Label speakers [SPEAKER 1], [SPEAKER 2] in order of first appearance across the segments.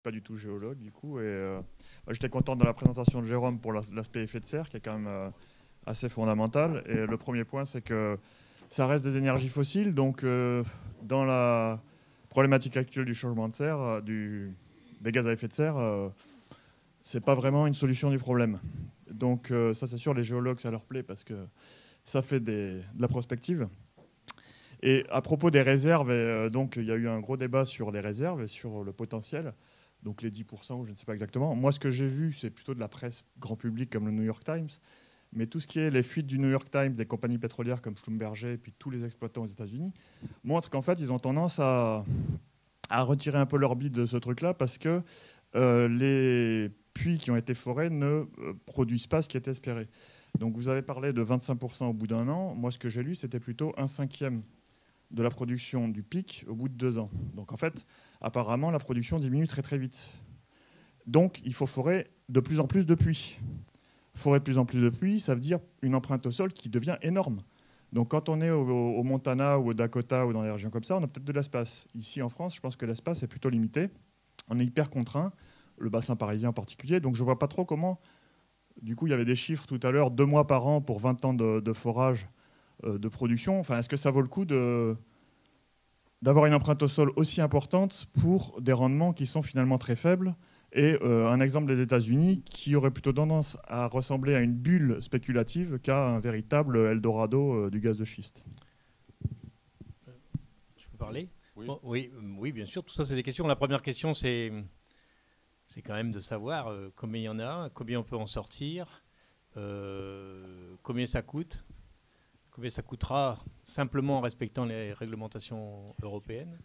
[SPEAKER 1] pas du tout géologue du coup. Et j'étais content de la présentation de Jérôme pour l'aspect effet de serre qui est quand même assez fondamental. Et le premier point, c'est que ça reste des énergies fossiles. Donc, dans la problématique actuelle du changement de serre, des gaz à effet de serre, c'est pas vraiment une solution du problème. Donc, ça, c'est sûr, les géologues, ça leur plaît parce que ça fait de la prospective. Et à propos des réserves, donc il y a eu un gros débat sur les réserves et sur le potentiel, donc les 10% ou je ne sais pas exactement. Moi, ce que j'ai vu, c'est plutôt de la presse grand public comme le New York Times, mais tout ce qui est les fuites du New York Times, des compagnies pétrolières comme Schlumberger et puis tous les exploitants aux États-Unis, montrent qu'en fait, ils ont tendance à retirer un peu leur bide de ce truc-là parce que les puits qui ont été forés ne produisent pas ce qui était espéré. Donc vous avez parlé de 25% au bout d'un an. Moi, ce que j'ai lu, c'était plutôt 1/5 de la production du pic au bout de 2 ans. Donc en fait, apparemment, la production diminue très très vite. Donc il faut forer de plus en plus de puits. Forer de plus en plus de puits, ça veut dire une empreinte au sol qui devient énorme. Donc quand on est au Montana ou au Dakota ou dans les régions comme ça, on a peut-être de l'espace. Ici en France, je pense que l'espace est plutôt limité. On est hyper contraint, le bassin parisien en particulier. Donc je ne vois pas trop comment... Du coup, il y avait des chiffres tout à l'heure, 2 mois par an pour 20 ans de forage de production. Enfin, est-ce que ça vaut le coup d'avoir une empreinte au sol aussi importante pour des rendements qui sont finalement très faibles? Et un exemple des États-Unis qui aurait plutôt tendance à ressembler à une bulle spéculative qu'à un véritable Eldorado du gaz de schiste.
[SPEAKER 2] Je peux parler?
[SPEAKER 3] Oui.
[SPEAKER 2] Bon, oui, bien sûr. Tout ça, c'est des questions. La première question, c'est quand même de savoir combien il y en a, combien on peut en sortir, combien ça coûte, combien ça coûtera simplement en respectant les réglementations européennes.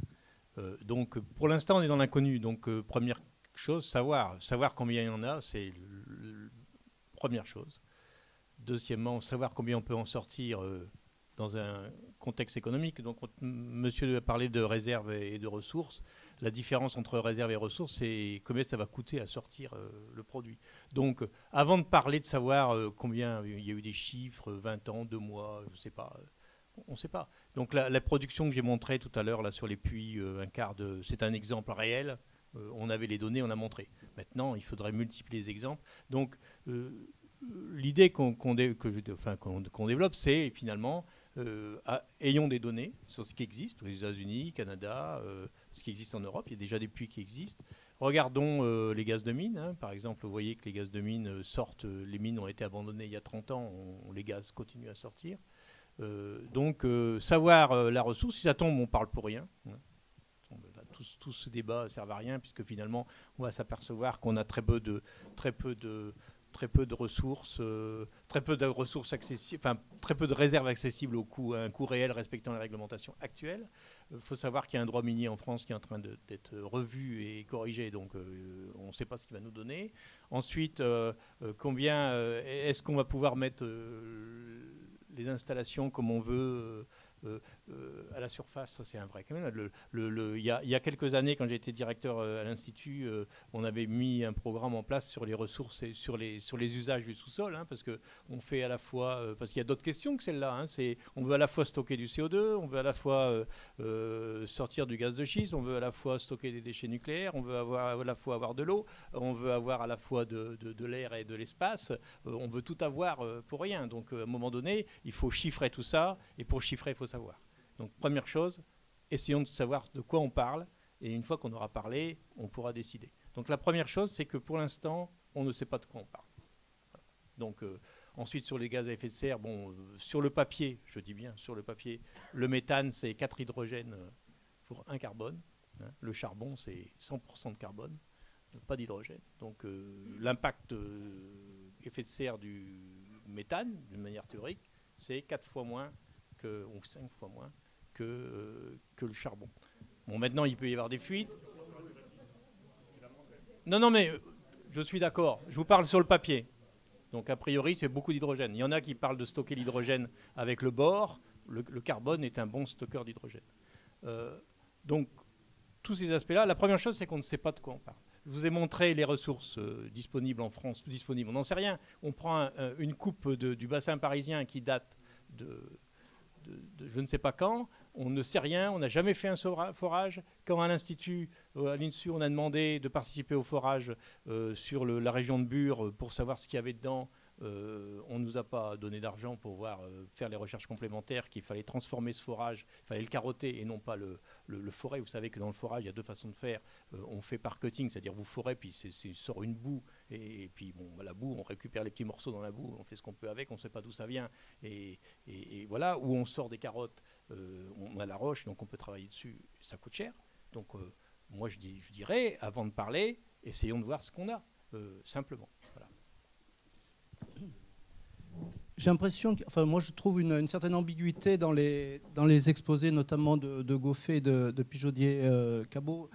[SPEAKER 2] Donc, pour l'instant, on est dans l'inconnu. Donc, première chose, savoir combien il y en a, c'est la première chose. Deuxièmement, savoir combien on peut en sortir dans un contexte économique. Donc, monsieur a parlé de réserves et de ressources. La différence entre réserves et ressources, c'est combien ça va coûter à sortir le produit. Donc, avant de parler de savoir combien il y a eu des chiffres, 20 ans, 2 mois, je ne sais pas, on ne sait pas. Donc, la production que j'ai montrée tout à l'heure là sur les puits, c'est un exemple réel. On avait les données, on a montré. Maintenant, il faudrait multiplier les exemples. Donc, l'idée qu'on développe, c'est finalement, ayons des données sur ce qui existe aux États-Unis, Canada, ce qui existe en Europe. Il y a déjà des puits qui existent. Regardons les gaz de mine. Hein. Par exemple, vous voyez que les gaz de mine sortent. Les mines ont été abandonnées il y a 30 ans. Les gaz continuent à sortir. Donc, savoir la ressource, si ça tombe, on ne parle pour rien. Hein. Tout ce débat ne sert à rien puisque finalement, on va s'apercevoir qu'on a très peu de ressources, très peu de ressources accessibles, enfin très peu de réserves accessibles à un coût réel respectant les réglementations actuelles. Il faut savoir qu'il y a un droit minier en France qui est en train d'être revu et corrigé, donc on ne sait pas ce qu'il va nous donner. Ensuite, combien est-ce qu'on va pouvoir mettre les installations comme on veut à la surface? Ça, c'est un vrai. Il y a quelques années, quand j'ai été directeur à l'Institut, on avait mis un programme en place sur les ressources et sur les usages du sous-sol, hein, parce qu'on fait à la fois, parce qu'il y a d'autres questions que celle-là. Hein, on veut à la fois stocker du CO2, on veut à la fois sortir du gaz de schiste, on veut à la fois stocker des déchets nucléaires, on veut à la fois avoir de l'eau, on veut avoir à la fois de l'air et de l'espace, on veut tout avoir pour rien. Donc à un moment donné, il faut chiffrer tout ça, et pour chiffrer, il faut savoir. Donc première chose, essayons de savoir de quoi on parle, et une fois qu'on aura parlé, on pourra décider. Donc la première chose, c'est que pour l'instant, on ne sait pas de quoi on parle. Donc ensuite, sur les gaz à effet de serre, sur le papier, je dis bien sur le papier, le méthane, c'est 4 hydrogènes pour 1 carbone. Hein. Le charbon, c'est 100% de carbone, pas d'hydrogène. Donc l'impact effet de serre du méthane, d'une manière théorique, c'est 4 fois moins ou 5 fois moins que le charbon. Bon, maintenant, il peut y avoir des fuites. Non, mais je suis d'accord. Je vous parle sur le papier. Donc, a priori, c'est beaucoup d'hydrogène. Il y en a qui parlent de stocker l'hydrogène avec le bore. Le carbone est un bon stockeur d'hydrogène. Donc, tous ces aspects-là, la première chose, c'est qu'on ne sait pas de quoi on parle. Je vous ai montré les ressources disponibles en France. On n'en sait rien. On prend une coupe du bassin parisien qui date de je ne sais pas quand. on ne sait rien, on n'a jamais fait un forage. Quand à l'Institut, à l'INSU, on a demandé de participer au forage sur la région de Bure pour savoir ce qu'il y avait dedans, on ne nous a pas donné d'argent pour faire les recherches complémentaires, qu'il fallait transformer ce forage, il fallait le carotter et non pas le forer. Vous savez que dans le forage, il y a deux façons de faire. On fait par cutting, c'est-à-dire vous forez, puis sort une boue, et puis bon, la boue, on récupère les petits morceaux dans la boue, on fait ce qu'on peut avec, on ne sait pas d'où ça vient. Et voilà, où on sort des carottes, on a la roche, donc on peut travailler dessus, ça coûte cher. Donc moi je dirais, avant de parler, essayons de voir ce qu'on a, simplement. Voilà.
[SPEAKER 3] J'ai l'impression, enfin moi je trouve une certaine ambiguïté dans les exposés, notamment de Goffet et de Pigeaudier-Cabot.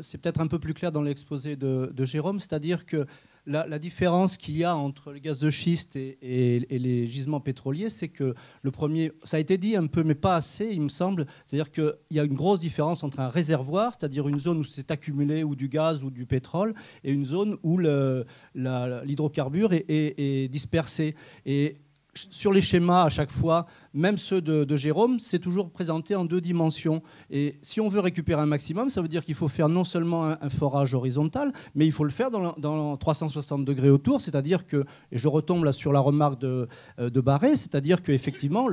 [SPEAKER 3] C'est peut-être un peu plus clair dans l'exposé de Jérôme, c'est-à-dire que la différence qu'il y a entre le gaz de schiste et les gisements pétroliers, c'est que le premier, ça a été dit un peu, mais pas assez, il me semble, c'est-à-dire qu'il y a une grosse différence entre un réservoir, c'est-à-dire une zone où c'est accumulé ou du gaz ou du pétrole, et une zone où l'hydrocarbure est dispersé. Et sur les schémas, à chaque fois, même ceux de Jérôme, c'est toujours présenté en 2 dimensions. Et si on veut récupérer un maximum, ça veut dire qu'il faut faire non seulement un forage horizontal, mais il faut le faire dans 360 degrés autour. C'est-à-dire que, et je retombe là sur la remarque de Barré, c'est-à-dire qu'effectivement,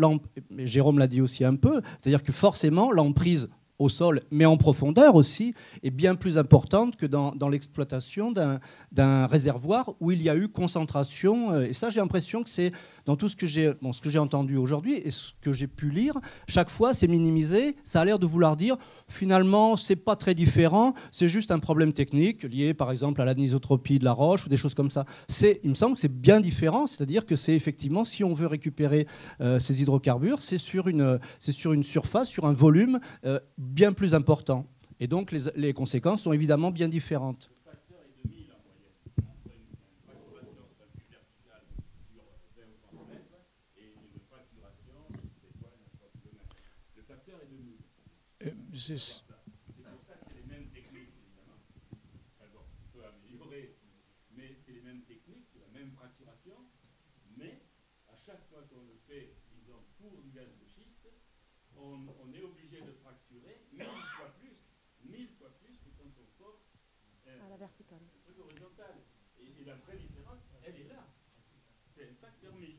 [SPEAKER 3] Jérôme l'a dit aussi un peu, c'est-à-dire que forcément, l'emprise au sol, mais en profondeur aussi, est bien plus importante que dans l'exploitation d'un réservoir où il y a eu concentration. Et ça, j'ai l'impression que c'est dans tout ce que j'ai entendu aujourd'hui et ce que j'ai pu lire, chaque fois, c'est minimisé. Ça a l'air de vouloir dire, finalement, c'est pas très différent, c'est juste un problème technique lié, par exemple, à l'anisotropie de la roche ou des choses comme ça. Il me semble que c'est bien différent, c'est-à-dire que c'est effectivement, si on veut récupérer ces hydrocarbures, c'est sur une surface, sur un volume bien plus important. Et donc, les conséquences sont évidemment bien différentes.
[SPEAKER 4] Le facteur est de 1000 en moyenne. Entre une fracturation sur une verticale sur 20 ou 30 mètres et une fracturation qui s'éloigne à 3 km. Le facteur est de 1000. C'est pour ça que c'est les mêmes techniques, évidemment. Enfin bon, on peut améliorer, mais c'est les mêmes techniques, c'est la même fracturation. Mais à chaque fois qu'on le fait, disons, pour du gaz de schiste, on est obligé de fracturer 1000 fois plus que quand on fore
[SPEAKER 5] à la verticale.
[SPEAKER 4] Un truc horizontal. Et la vraie différence, elle est là. C'est un facteur 1000. Et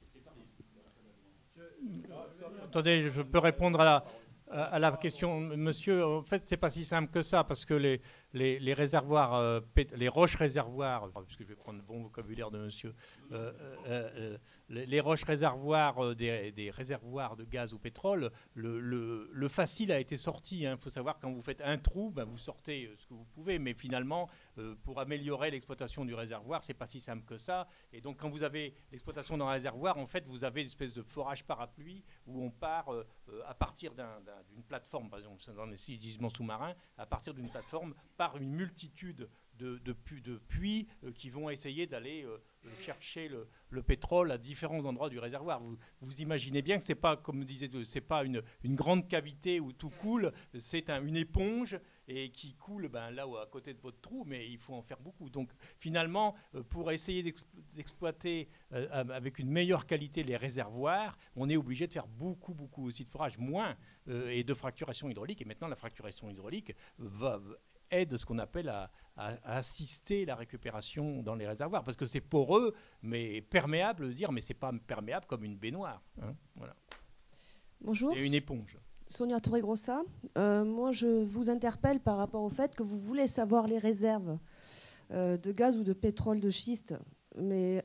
[SPEAKER 4] c'est pareil.
[SPEAKER 2] Attendez, je peux répondre à la question, monsieur. En fait, c'est pas si simple que ça, parce que les réservoirs, les roches réservoirs, puisque je vais prendre le bon vocabulaire de monsieur, les roches réservoirs des réservoirs de gaz ou pétrole, le facile a été sorti. Il faut savoir, quand vous faites un trou, vous sortez ce que vous pouvez, mais finalement, pour améliorer l'exploitation du réservoir, c'est pas si simple que ça. Et donc, quand vous avez l'exploitation d'un réservoir, en fait, vous avez une espèce de forage parapluie où on part à partir d'une plateforme, par exemple, dans les gisements sous-marins, à partir d'une plateforme, par une multitude de puits qui vont essayer d'aller chercher le pétrole à différents endroits du réservoir. Vous imaginez bien que c'est pas, comme disait, c'est pas une grande cavité où tout coule, c'est une éponge et qui coule là où à côté de votre trou, mais il faut en faire beaucoup. Donc finalement, pour essayer d'exploiter avec une meilleure qualité les réservoirs, on est obligé de faire beaucoup aussi de forage, moins et de fracturation hydraulique. Et maintenant, la fracturation hydraulique aide ce qu'on appelle à assister la récupération dans les réservoirs, parce que c'est poreux, mais perméable, de dire, mais c'est pas perméable comme une baignoire. Voilà.
[SPEAKER 5] Bonjour.
[SPEAKER 2] Et une éponge.
[SPEAKER 5] Sonia Torregrossa. Moi, je vous interpelle par rapport au fait que vous voulez savoir les réserves de gaz ou de pétrole de schiste, mais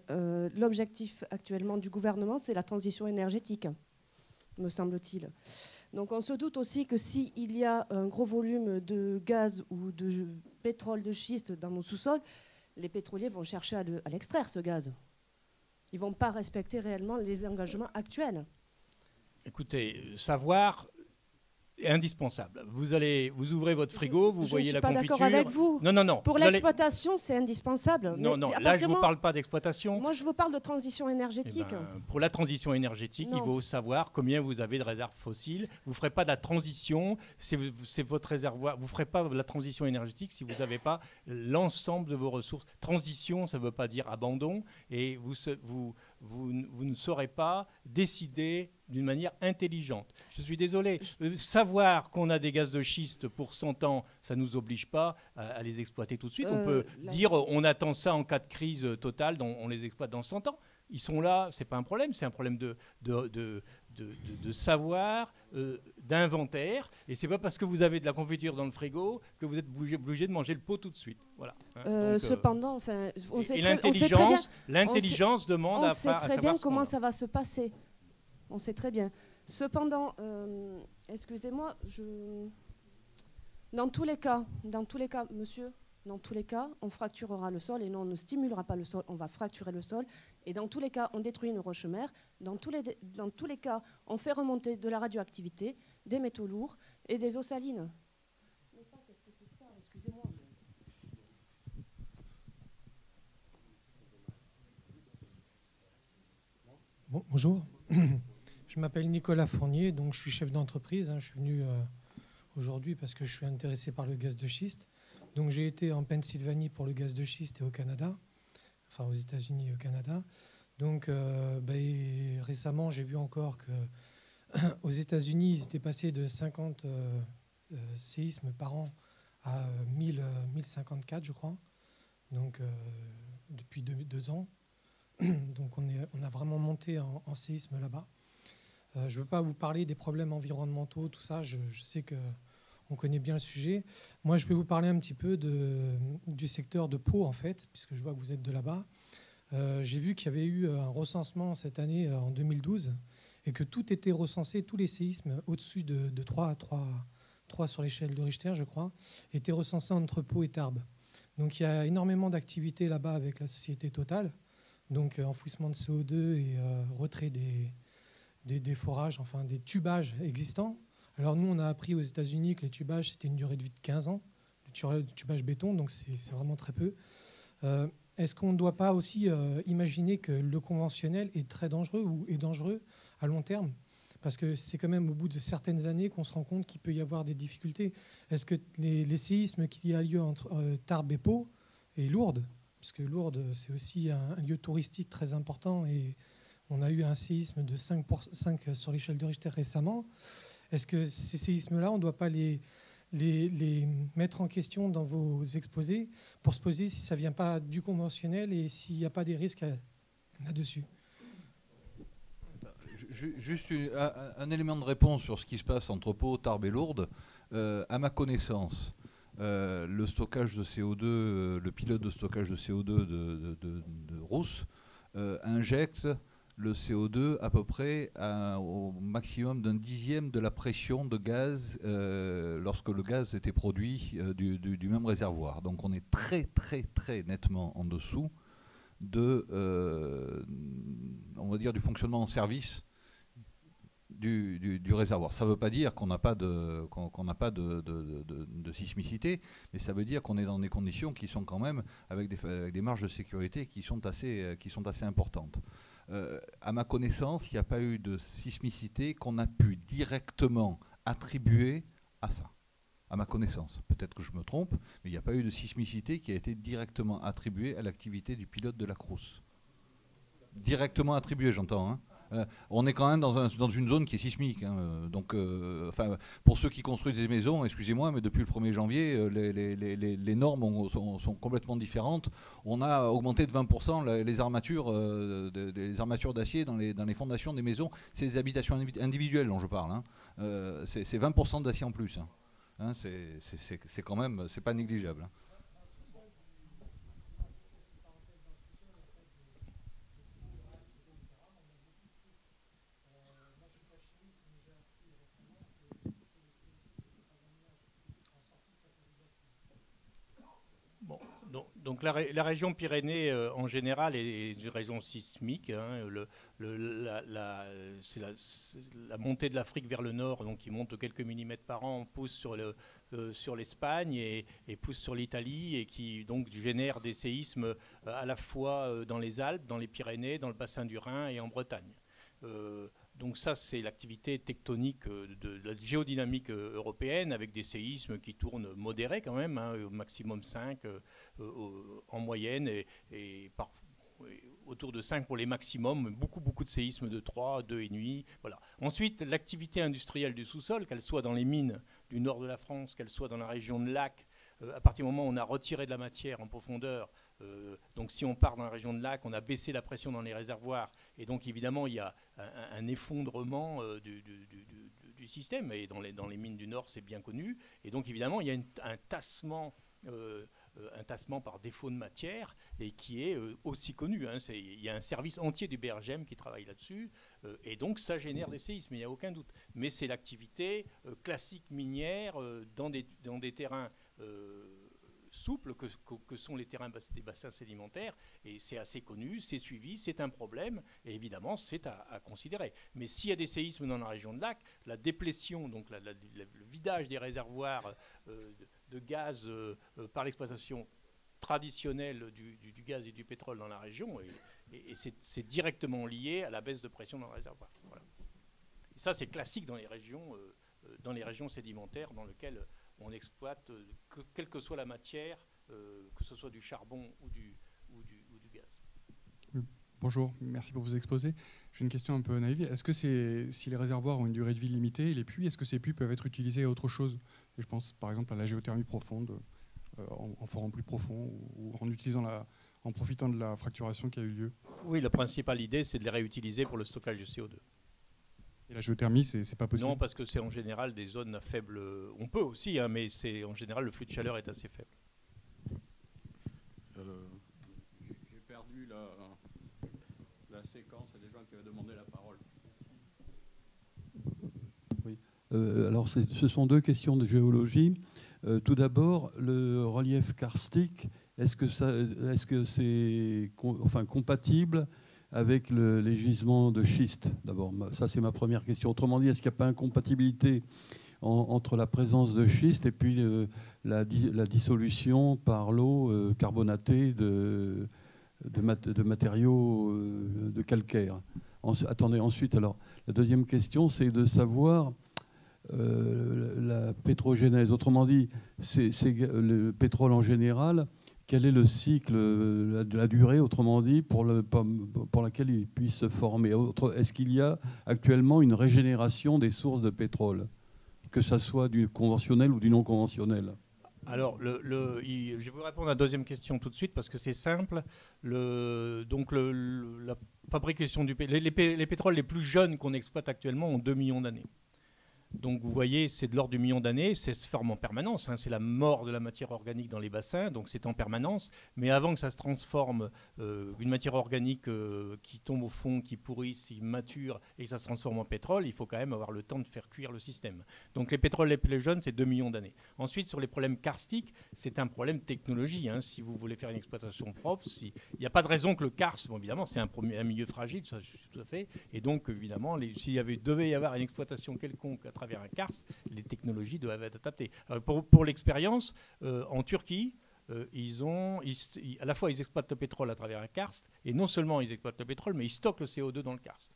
[SPEAKER 5] l'objectif actuellement du gouvernement, c'est la transition énergétique, me semble-t-il. Donc on se doute aussi que s'il y a un gros volume de gaz ou de pétrole de schiste dans nos sous-sols, les pétroliers vont chercher à l'extraire, ce gaz. Ils ne vont pas respecter réellement les engagements actuels.
[SPEAKER 2] Écoutez, savoir est indispensable. Vous ouvrez votre frigo, vous voyez la confiture.
[SPEAKER 5] Je ne suis pas d'accord avec vous.
[SPEAKER 2] Non.
[SPEAKER 5] Pour l'exploitation, c'est indispensable.
[SPEAKER 2] Non, là, je ne vous parle pas d'exploitation.
[SPEAKER 5] Moi, je vous parle de transition énergétique.
[SPEAKER 2] Pour la transition énergétique, il faut savoir combien vous avez de réserves fossiles. Vous ne ferez pas de la transition, c'est votre réservoir. Vous ne ferez pas de la transition énergétique si vous n'avez pas l'ensemble de vos ressources. Transition, ça ne veut pas dire abandon. Et vous ne saurez pas décider d'une manière intelligente. Je suis désolé, savoir qu'on a des gaz de schiste pour 100 ans, ça ne nous oblige pas à les exploiter tout de suite. On peut dire on attend ça en cas de crise totale, on les exploite dans 100 ans. Ils sont là, c'est pas un problème, c'est un problème de savoir, d'inventaire. Et c'est pas parce que vous avez de la confiture dans le frigo que vous êtes obligé de manger le pot tout de suite. Voilà.
[SPEAKER 5] Cependant, enfin,
[SPEAKER 2] l'intelligence demande à savoir.
[SPEAKER 5] On sait très bien comment ça va se passer. On sait très bien. Cependant, excusez-moi, dans tous les cas, monsieur, dans tous les cas, on fracturera le sol et non, on ne stimulera pas le sol, on va fracturer le sol. Et dans tous les cas, on détruit une roche mère. Dans tous les cas, on fait remonter de la radioactivité, des métaux lourds et des eaux salines. Mais ça, qu'est-ce que c'est que ça ? Excusez-moi.
[SPEAKER 6] Bon, bonjour. Je m'appelle Nicolas Fournier, donc je suis chef d'entreprise. Je suis venu aujourd'hui parce que je suis intéressé par le gaz de schiste. Donc j'ai été en Pennsylvanie pour le gaz de schiste et au Canada, enfin aux États-Unis et au Canada. Donc et récemment, j'ai vu encore qu'aux États-Unis, ils étaient passés de 50 séismes par an à 1054, je crois. Donc depuis 2 ans. Donc on a vraiment monté en séisme là-bas. Je ne veux pas vous parler des problèmes environnementaux, tout ça. Je sais qu'on connaît bien le sujet. Moi, je vais vous parler un petit peu du secteur de Pau, en fait, puisque je vois que vous êtes de là-bas. J'ai vu qu'il y avait eu un recensement cette année, en 2012, et que tout était recensé, tous les séismes au-dessus de 3 sur l'échelle de Richter, je crois, étaient recensés entre Pau et Tarbes. Donc il y a énormément d'activités là-bas avec la société Total, donc enfouissement de CO2 et retrait des forages, enfin des tubages existants. Alors nous, on a appris aux États-Unis que les tubages, c'était une durée de vie de 15 ans, le tubage béton, donc c'est vraiment très peu. Est-ce qu'on ne doit pas aussi imaginer que le conventionnel est très dangereux ou est dangereux à long terme ? Parce que c'est quand même au bout de certaines années qu'on se rend compte qu'il peut y avoir des difficultés. Est-ce que les séismes qu'il y a lieu entre Tarbes et Pau et Lourdes, parce que Lourdes, c'est aussi un lieu touristique très important et on a eu un séisme de 5 sur l'échelle de Richter récemment. Est-ce que ces séismes-là, on ne doit pas les mettre en question dans vos exposés pour se poser si ça ne vient pas du conventionnel et s'il n'y a pas des risques là-dessus ?
[SPEAKER 7] Juste un élément de réponse sur ce qui se passe entre Pau, Tarbes et Lourdes. À ma connaissance, le stockage de CO2, le pilote de stockage de CO2 de Rousse injecte le CO2 à peu près au maximum d'un dixième de la pression de gaz lorsque le gaz était produit du même réservoir. Donc on est très très très nettement en dessous on va dire, du fonctionnement en service du réservoir. Ça ne veut pas dire qu'on n'a pas de sismicité, mais ça veut dire qu'on est dans des conditions qui sont quand même avec des marges de sécurité qui sont assez importantes. À ma connaissance, il n'y a pas eu de sismicité qu'on a pu directement attribuer à ça. À ma connaissance. Peut-être que je me trompe, mais il n'y a pas eu de sismicité qui a été directement attribuée à l'activité du pilote de la Crous. Directement attribuée, j'entends. Hein. On est quand même dans une zone qui est sismique. Hein. Donc, pour ceux qui construisent des maisons, excusez-moi, mais depuis le 1er janvier, les normes sont complètement différentes. On a augmenté de 20% les armatures d'acier dans les fondations des maisons. C'est des habitations individuelles dont je parle. Hein. C'est 20% d'acier en plus. Hein. Hein, c'est quand même, c'est pas négligeable. Hein.
[SPEAKER 2] Bon, donc la région Pyrénées en général est une région sismique. Hein, c'est la montée de l'Afrique vers le nord, donc qui monte de quelques millimètres par an, pousse sur l'Espagne et pousse sur l'Italie et qui donc génère des séismes à la fois dans les Alpes, dans les Pyrénées, dans le bassin du Rhin et en Bretagne. Donc ça, c'est l'activité tectonique de la géodynamique européenne avec des séismes qui tournent modérés quand même, hein, au maximum 5 en moyenne et autour de 5 pour les maximums, beaucoup de séismes de 3, 2,5. Voilà. Ensuite, l'activité industrielle du sous-sol, qu'elle soit dans les mines du nord de la France, qu'elle soit dans la région de Lac, à partir du moment où on a retiré de la matière en profondeur, donc si on part dans la région de Lac, on a baissé la pression dans les réservoirs, et donc évidemment il y a un effondrement du système, et dans les mines du Nord c'est bien connu, et donc évidemment il y a un tassement par défaut de matière, et qui est aussi connu. Hein. Il y a un service entier du BRGM qui travaille là-dessus, et donc ça génère des séismes, il n'y a aucun doute. Mais c'est l'activité classique minière dans des terrains souples que sont les terrains des bassins sédimentaires, et c'est assez connu, c'est suivi, c'est un problème, et évidemment c'est à considérer. Mais s'il y a des séismes dans la région de Lac, la déplétion, donc le vidage des réservoirs de gaz par l'exploitation traditionnelle du gaz et du pétrole dans la région, et c'est directement lié à la baisse de pression dans le réservoir. Voilà. Et ça c'est classique dans les régions sédimentaires dans lesquelles on exploite, quelle que soit la matière, que ce soit du charbon ou du gaz.
[SPEAKER 8] Bonjour, merci pour vos exposés. J'ai une question un peu naïve. Est-ce que si les réservoirs ont une durée de vie limitée, les puits, est-ce que ces puits peuvent être utilisés à autre chose? Et je pense par exemple à la géothermie profonde, en forant plus profond, ou en profitant de la fracturation qui a eu lieu.
[SPEAKER 2] Oui, la principale idée, c'est de les réutiliser pour le stockage de CO2.
[SPEAKER 8] Et la géothermie, c'est pas possible?
[SPEAKER 2] Non, parce que c'est en général des zones à faible... On peut aussi, hein, mais en général, le flux de chaleur est assez faible.
[SPEAKER 9] J'ai perdu la séquence. Il y a des gens qui avaient demandé la parole.
[SPEAKER 10] Oui. Alors, ce sont deux questions de géologie. Tout d'abord, le relief karstique, est-ce que c'est compatible avec les gisements de schiste? D'abord, ça c'est ma première question. Autrement dit, est-ce qu'il n'y a pas incompatibilité entre la présence de schiste et puis la dissolution par l'eau carbonatée de matériaux de calcaire? Attendez, ensuite, alors, la deuxième question, c'est de savoir la pétrogénèse. Autrement dit, c'est le pétrole en général. Quel est le cycle de la durée, autrement dit, pour laquelle il puisse se former? Est-ce qu'il y a actuellement une régénération des sources de pétrole, que ce soit du conventionnel ou du non conventionnel?
[SPEAKER 2] Alors, je vais vous répondre à la deuxième question tout de suite parce que c'est simple. La fabrication les pétroles les plus jeunes qu'on exploite actuellement ont 2 millions d'années. Donc vous voyez, c'est de l'ordre du million d'années, ça se forme en permanence, hein, c'est la mort de la matière organique dans les bassins, donc c'est en permanence. Mais avant que ça se transforme, une matière organique qui tombe au fond, qui pourrisse, qui mature et que ça se transforme en pétrole, il faut quand même avoir le temps de faire cuire le système. Donc les pétroles les plus jeunes, c'est 2 millions d'années. Ensuite, sur les problèmes karstiques, c'est un problème de technologie. Hein, si vous voulez faire une exploitation propre, il n'y a pas de raison que le karst, bon, évidemment, c'est un milieu fragile, ça, tout à fait. Et donc, évidemment, s'il devait y avoir une exploitation quelconque à travers un karst, les technologies doivent être adaptées. Pour l'expérience, en Turquie, à la fois ils exploitent le pétrole à travers un karst, et non seulement ils exploitent le pétrole, mais ils stockent le CO2 dans le karst.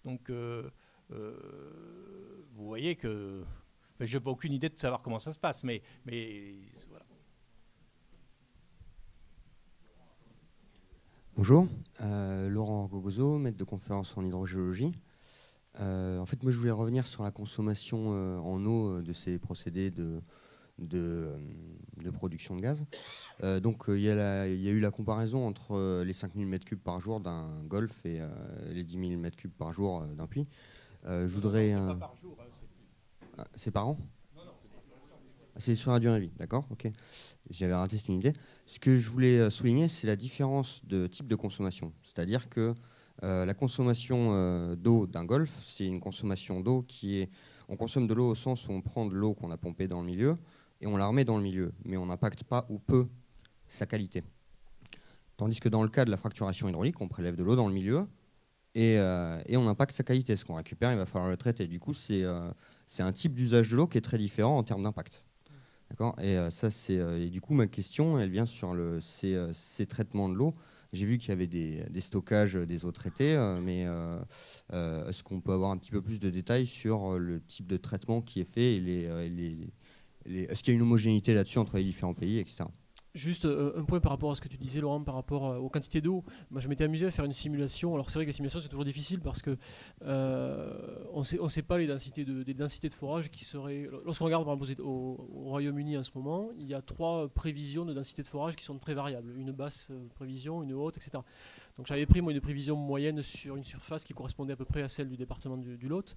[SPEAKER 2] Donc, vous voyez que... je n'ai aucune idée de savoir comment ça se passe, mais voilà.
[SPEAKER 11] Bonjour, Laurent Gogozo, maître de conférence en hydrogéologie. En fait, moi, je voulais revenir sur la consommation en eau de ces procédés de production de gaz. Donc, il y a eu la comparaison entre les 5000 m3 par jour d'un golfe et les 10 000 m3 par jour d'un puits. Je voudrais...
[SPEAKER 2] C'est pas par jour, hein,
[SPEAKER 11] c'est par an?
[SPEAKER 2] Non,
[SPEAKER 11] c'est sur la durée de vie, d'accord, ok. J'avais raté cette unité. Ce que je voulais souligner, c'est la différence de type de consommation. C'est-à-dire que la consommation d'eau d'un golfe, c'est une consommation d'eau qui est... On consomme de l'eau au sens où on prend de l'eau qu'on a pompée dans le milieu et on la remet dans le milieu, mais on n'impacte pas ou peu sa qualité. Tandis que dans le cas de la fracturation hydraulique, on prélève de l'eau dans le milieu et on impacte sa qualité. Ce qu'on récupère, il va falloir le traiter. Du coup, c'est un type d'usage de l'eau qui est très différent en termes d'impact. D'accord ? Et du coup, ma question, elle vient sur ces traitements de l'eau. J'ai vu qu'il y avait des stockages des eaux traitées, mais est-ce qu'on peut avoir un petit peu plus de détails sur le type de traitement qui est fait et est-ce qu'il y a une homogénéité là-dessus entre les différents pays, etc.
[SPEAKER 12] Juste un point par rapport à ce que tu disais, Laurent, par rapport aux quantités d'eau. Moi, je m'étais amusé à faire une simulation. Alors, c'est vrai que les simulations, c'est toujours difficile parce que on ne sait pas les densités de forage qui seraient. Lorsqu'on regarde, par exemple, au Royaume-Uni en ce moment, il y a 3 prévisions de densité de forage qui sont très variables. Une basse prévision, une haute, etc. Donc, j'avais pris, moi, une prévision moyenne sur une surface qui correspondait à peu près à celle du département du Lot.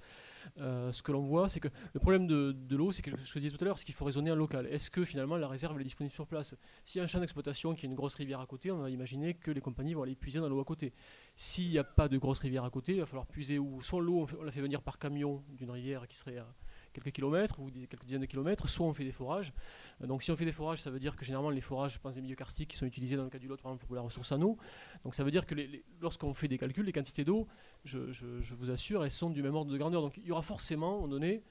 [SPEAKER 12] Ce que l'on voit, c'est que le problème de l'eau, c'est que ce que je disais tout à l'heure, c'est qu'il faut raisonner en local. Est-ce que finalement la réserve elle est disponible sur place? S'il y a un champ d'exploitation qui a une grosse rivière à côté, on va imaginer que les compagnies vont aller puiser dans l'eau à côté. S'il n'y a pas de grosse rivière à côté, il va falloir puiser où soit l'eau, on la fait venir par camion d'une rivière qui serait à quelques kilomètres ou quelques dizaines de kilomètres, soit on fait des forages. Donc si on fait des forages, ça veut dire que généralement les forages, je pense des milieux karstiques, qui sont utilisés dans le cas du Lot, par exemple, pour la ressource en eau. Donc ça veut dire que lorsqu'on fait des calculs, les quantités d'eau, je vous assure, elles sont du même ordre de grandeur. Donc il y aura forcément, à un moment donné,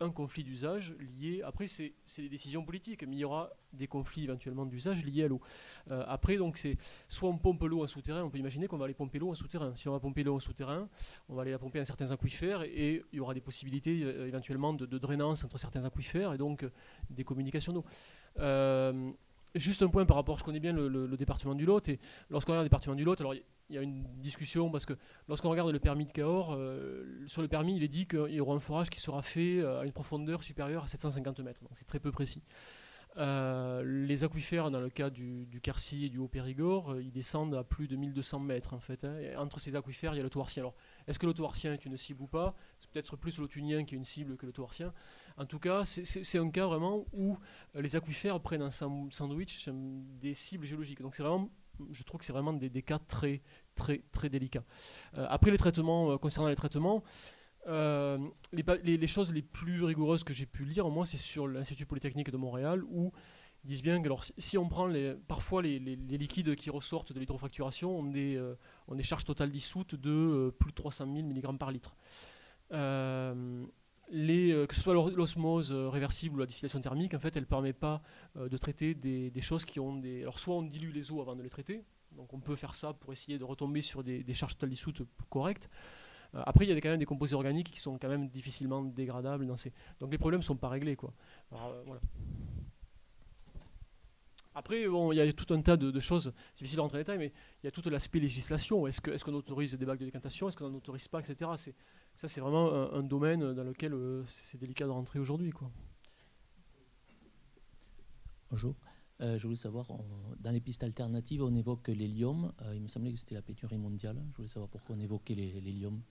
[SPEAKER 12] un conflit d'usage lié. Après, c'est des décisions politiques, mais il y aura des conflits éventuellement d'usage liés à l'eau. Après, donc, c'est soit on pompe l'eau en souterrain, on peut imaginer qu'on va aller pomper l'eau en souterrain. Si on va pomper l'eau en souterrain, on va aller la pomper dans certains aquifères et il y aura des possibilités éventuellement de drainance entre certains aquifères et donc des communications d'eau. Juste un point par rapport, je connais bien le département du Lot, et lorsqu'on regarde le département du Lot, alors il y a une discussion parce que lorsqu'on regarde le permis de Cahors, sur le permis il est dit qu'il y aura un forage qui sera fait à une profondeur supérieure à 750 mètres, donc c'est très peu précis. Les aquifères, dans le cas du Quercy et du Haut-Périgord, ils descendent à plus de 1200 mètres en fait. Et entre ces aquifères, il y a le Thouarcien. Alors, est-ce que le Thouarcien est une cible ou pas? C'est peut-être plus le Thunien qui est une cible que le Thouarcien. En tout cas, c'est un cas vraiment où les aquifères prennent un sandwich des cibles géologiques. Donc c'est vraiment, je trouve que c'est vraiment des cas très, très, très délicats. Après les traitements, concernant les traitements, les choses les plus rigoureuses que j'ai pu lire, moi, c'est sur l'Institut Polytechnique de Montréal, où ils disent bien que alors, si on prend parfois les liquides qui ressortent de l'hydrofracturation ont des charges totales dissoutes de plus de 300 000 mg par litre. Que ce soit l'osmose réversible ou la distillation thermique, en fait, elle ne permet pas de traiter des choses qui ont des... Alors, soit on dilue les eaux avant de les traiter, donc on peut faire ça pour essayer de retomber sur des charges totales dissoutes correctes. Après, il y a quand même des composés organiques qui sont quand même difficilement dégradables. Donc les problèmes ne sont pas réglés, quoi. Alors, voilà. Après, bon, il y a tout un tas de choses, c'est difficile de rentrer en détail, mais il y a tout l'aspect législation. Est-ce qu'on autorise des bacs de décantation? Est-ce qu'on n'en autorise pas, etc. Ça, c'est vraiment un domaine dans lequel c'est délicat de rentrer aujourd'hui, quoi.
[SPEAKER 13] Bonjour. Je voulais savoir, dans les pistes alternatives, on évoque l'hélium. Il me semblait que c'était la pénurie mondiale. Je voulais savoir pourquoi on évoquait l'hélium.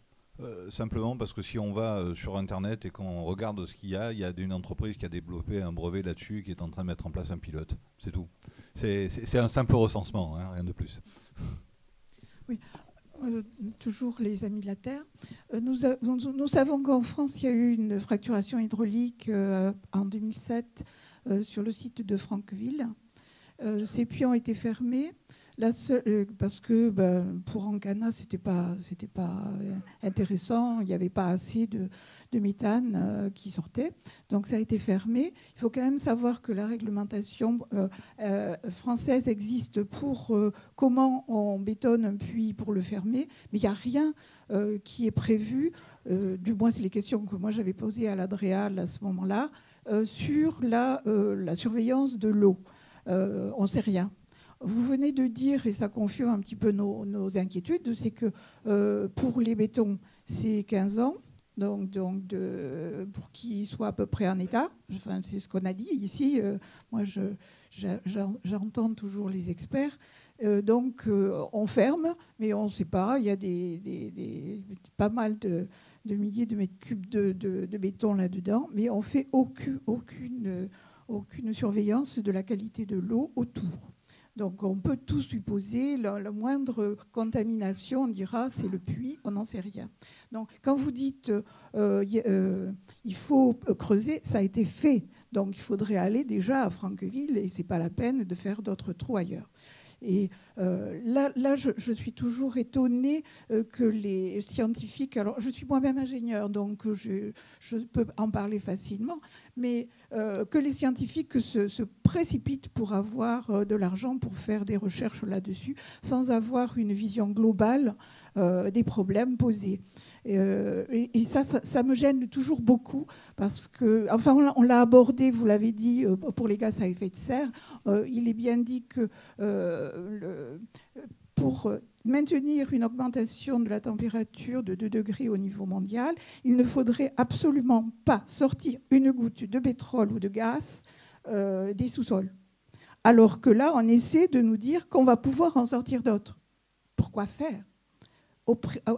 [SPEAKER 7] Simplement parce que si on va sur Internet et qu'on regarde ce qu'il y a une entreprise qui a développé un brevet là-dessus qui est en train de mettre en place un pilote. C'est tout. C'est un simple recensement, hein, rien de plus.
[SPEAKER 14] Oui. Toujours les Amis de la Terre. Nous savons qu'en France, il y a eu une fracturation hydraulique en 2007 sur le site de Franqueville. Ces puits ont été fermés parce que pour Ancana, c'était pas intéressant. Il n'y avait pas assez de méthane qui sortait. Donc ça a été fermé. Il faut quand même savoir que la réglementation française existe pour comment on bétonne un puits pour le fermer, mais il n'y a rien qui est prévu, du moins c'est les questions que moi j'avais posées à l'Adréal à ce moment-là, sur la surveillance de l'eau. On ne sait rien. Vous venez de dire, et ça confirme un petit peu nos inquiétudes, c'est que pour les bétons, c'est 15 ans. Donc pour qu'ils soient à peu près en état, enfin, c'est ce qu'on a dit ici. Moi, j'entends toujours les experts. Donc, on ferme, mais on ne sait pas. Il y a pas mal de milliers de mètres cubes de béton là-dedans, mais on ne fait aucune surveillance de la qualité de l'eau autour. Donc on peut tout supposer, la moindre contamination, on dira c'est le puits, on n'en sait rien. Donc quand vous dites il faut creuser, ça a été fait. Donc il faudrait aller déjà à Franqueville et ce n'est pas la peine de faire d'autres trous ailleurs. Et là, je suis toujours étonnée que les scientifiques... Alors, je suis moi-même ingénieure, donc je peux en parler facilement, mais que les scientifiques se précipitent pour avoir de l'argent pour faire des recherches là-dessus, sans avoir une vision globale des problèmes posés. Et ça me gêne toujours beaucoup parce que, enfin, on l'a abordé, vous l'avez dit, pour les gaz à effet de serre. Il est bien dit que pour maintenir une augmentation de la température de 2 degrés au niveau mondial, il ne faudrait absolument pas sortir une goutte de pétrole ou de gaz des sous-sols. Alors que là, on essaie de nous dire qu'on va pouvoir en sortir d'autres. Pourquoi faire ?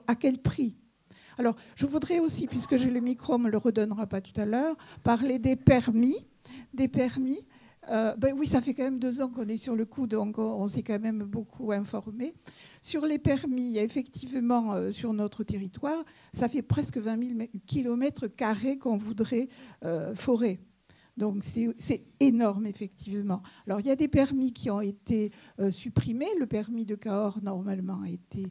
[SPEAKER 14] À quel prix ? Alors, je voudrais aussi, puisque j'ai le micro, on ne me le redonnera pas tout à l'heure, parler des permis. Oui, ça fait quand même 2 ans qu'on est sur le coup, donc on s'est quand même beaucoup informé. Sur les permis, il y a effectivement, sur notre territoire, ça fait presque 20 000 km² qu'on voudrait forer. Donc c'est énorme, effectivement. Alors, il y a des permis qui ont été supprimés. Le permis de Cahors, normalement, a été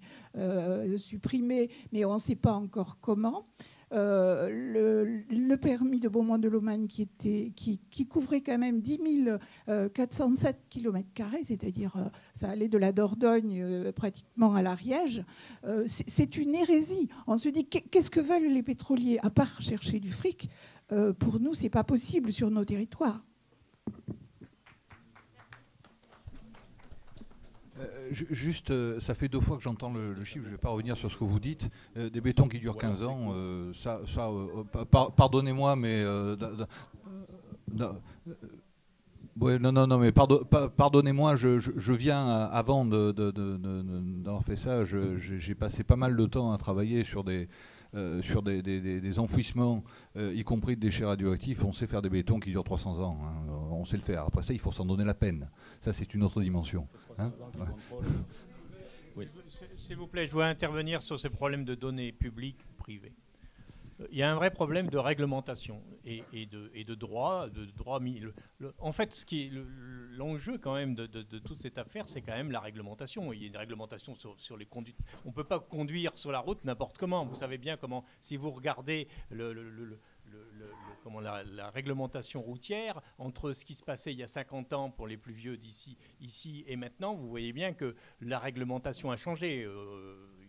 [SPEAKER 14] supprimé, mais on ne sait pas encore comment. Le permis de Beaumont-de-Lomagne qui couvrait quand même 10 407 km², c'est-à-dire ça allait de la Dordogne pratiquement à l'Ariège, c'est une hérésie. On se dit, qu'est-ce que veulent les pétroliers, à part chercher du fric? Pour nous, ce n'est pas possible sur nos territoires.
[SPEAKER 7] Juste, ça fait 2 fois que j'entends le chiffre, je ne vais pas revenir sur ce que vous dites. Des bétons qui durent 15 ans, pardonnez-moi, mais... mais pardonnez-moi, je viens avant d'avoir fait ça, j'ai passé pas mal de temps à travailler sur des enfouissements, y compris de déchets radioactifs. On sait faire des bétons qui durent 300 ans. Hein. On sait le faire. Après ça, il faut s'en donner la peine. Ça, c'est une autre dimension. Hein,
[SPEAKER 2] ouais. S'il vous plaît, je veux intervenir sur ces problèmes de données publiques, privées. Il y a un vrai problème de réglementation et de droit. En fait, l'enjeu quand même de toute cette affaire, c'est quand même la réglementation. Il y a une réglementation sur les conduites. On ne peut pas conduire sur la route n'importe comment. Vous savez bien comment, si vous regardez la réglementation routière, entre ce qui se passait il y a 50 ans pour les plus vieux ici et maintenant, vous voyez bien que la réglementation a changé.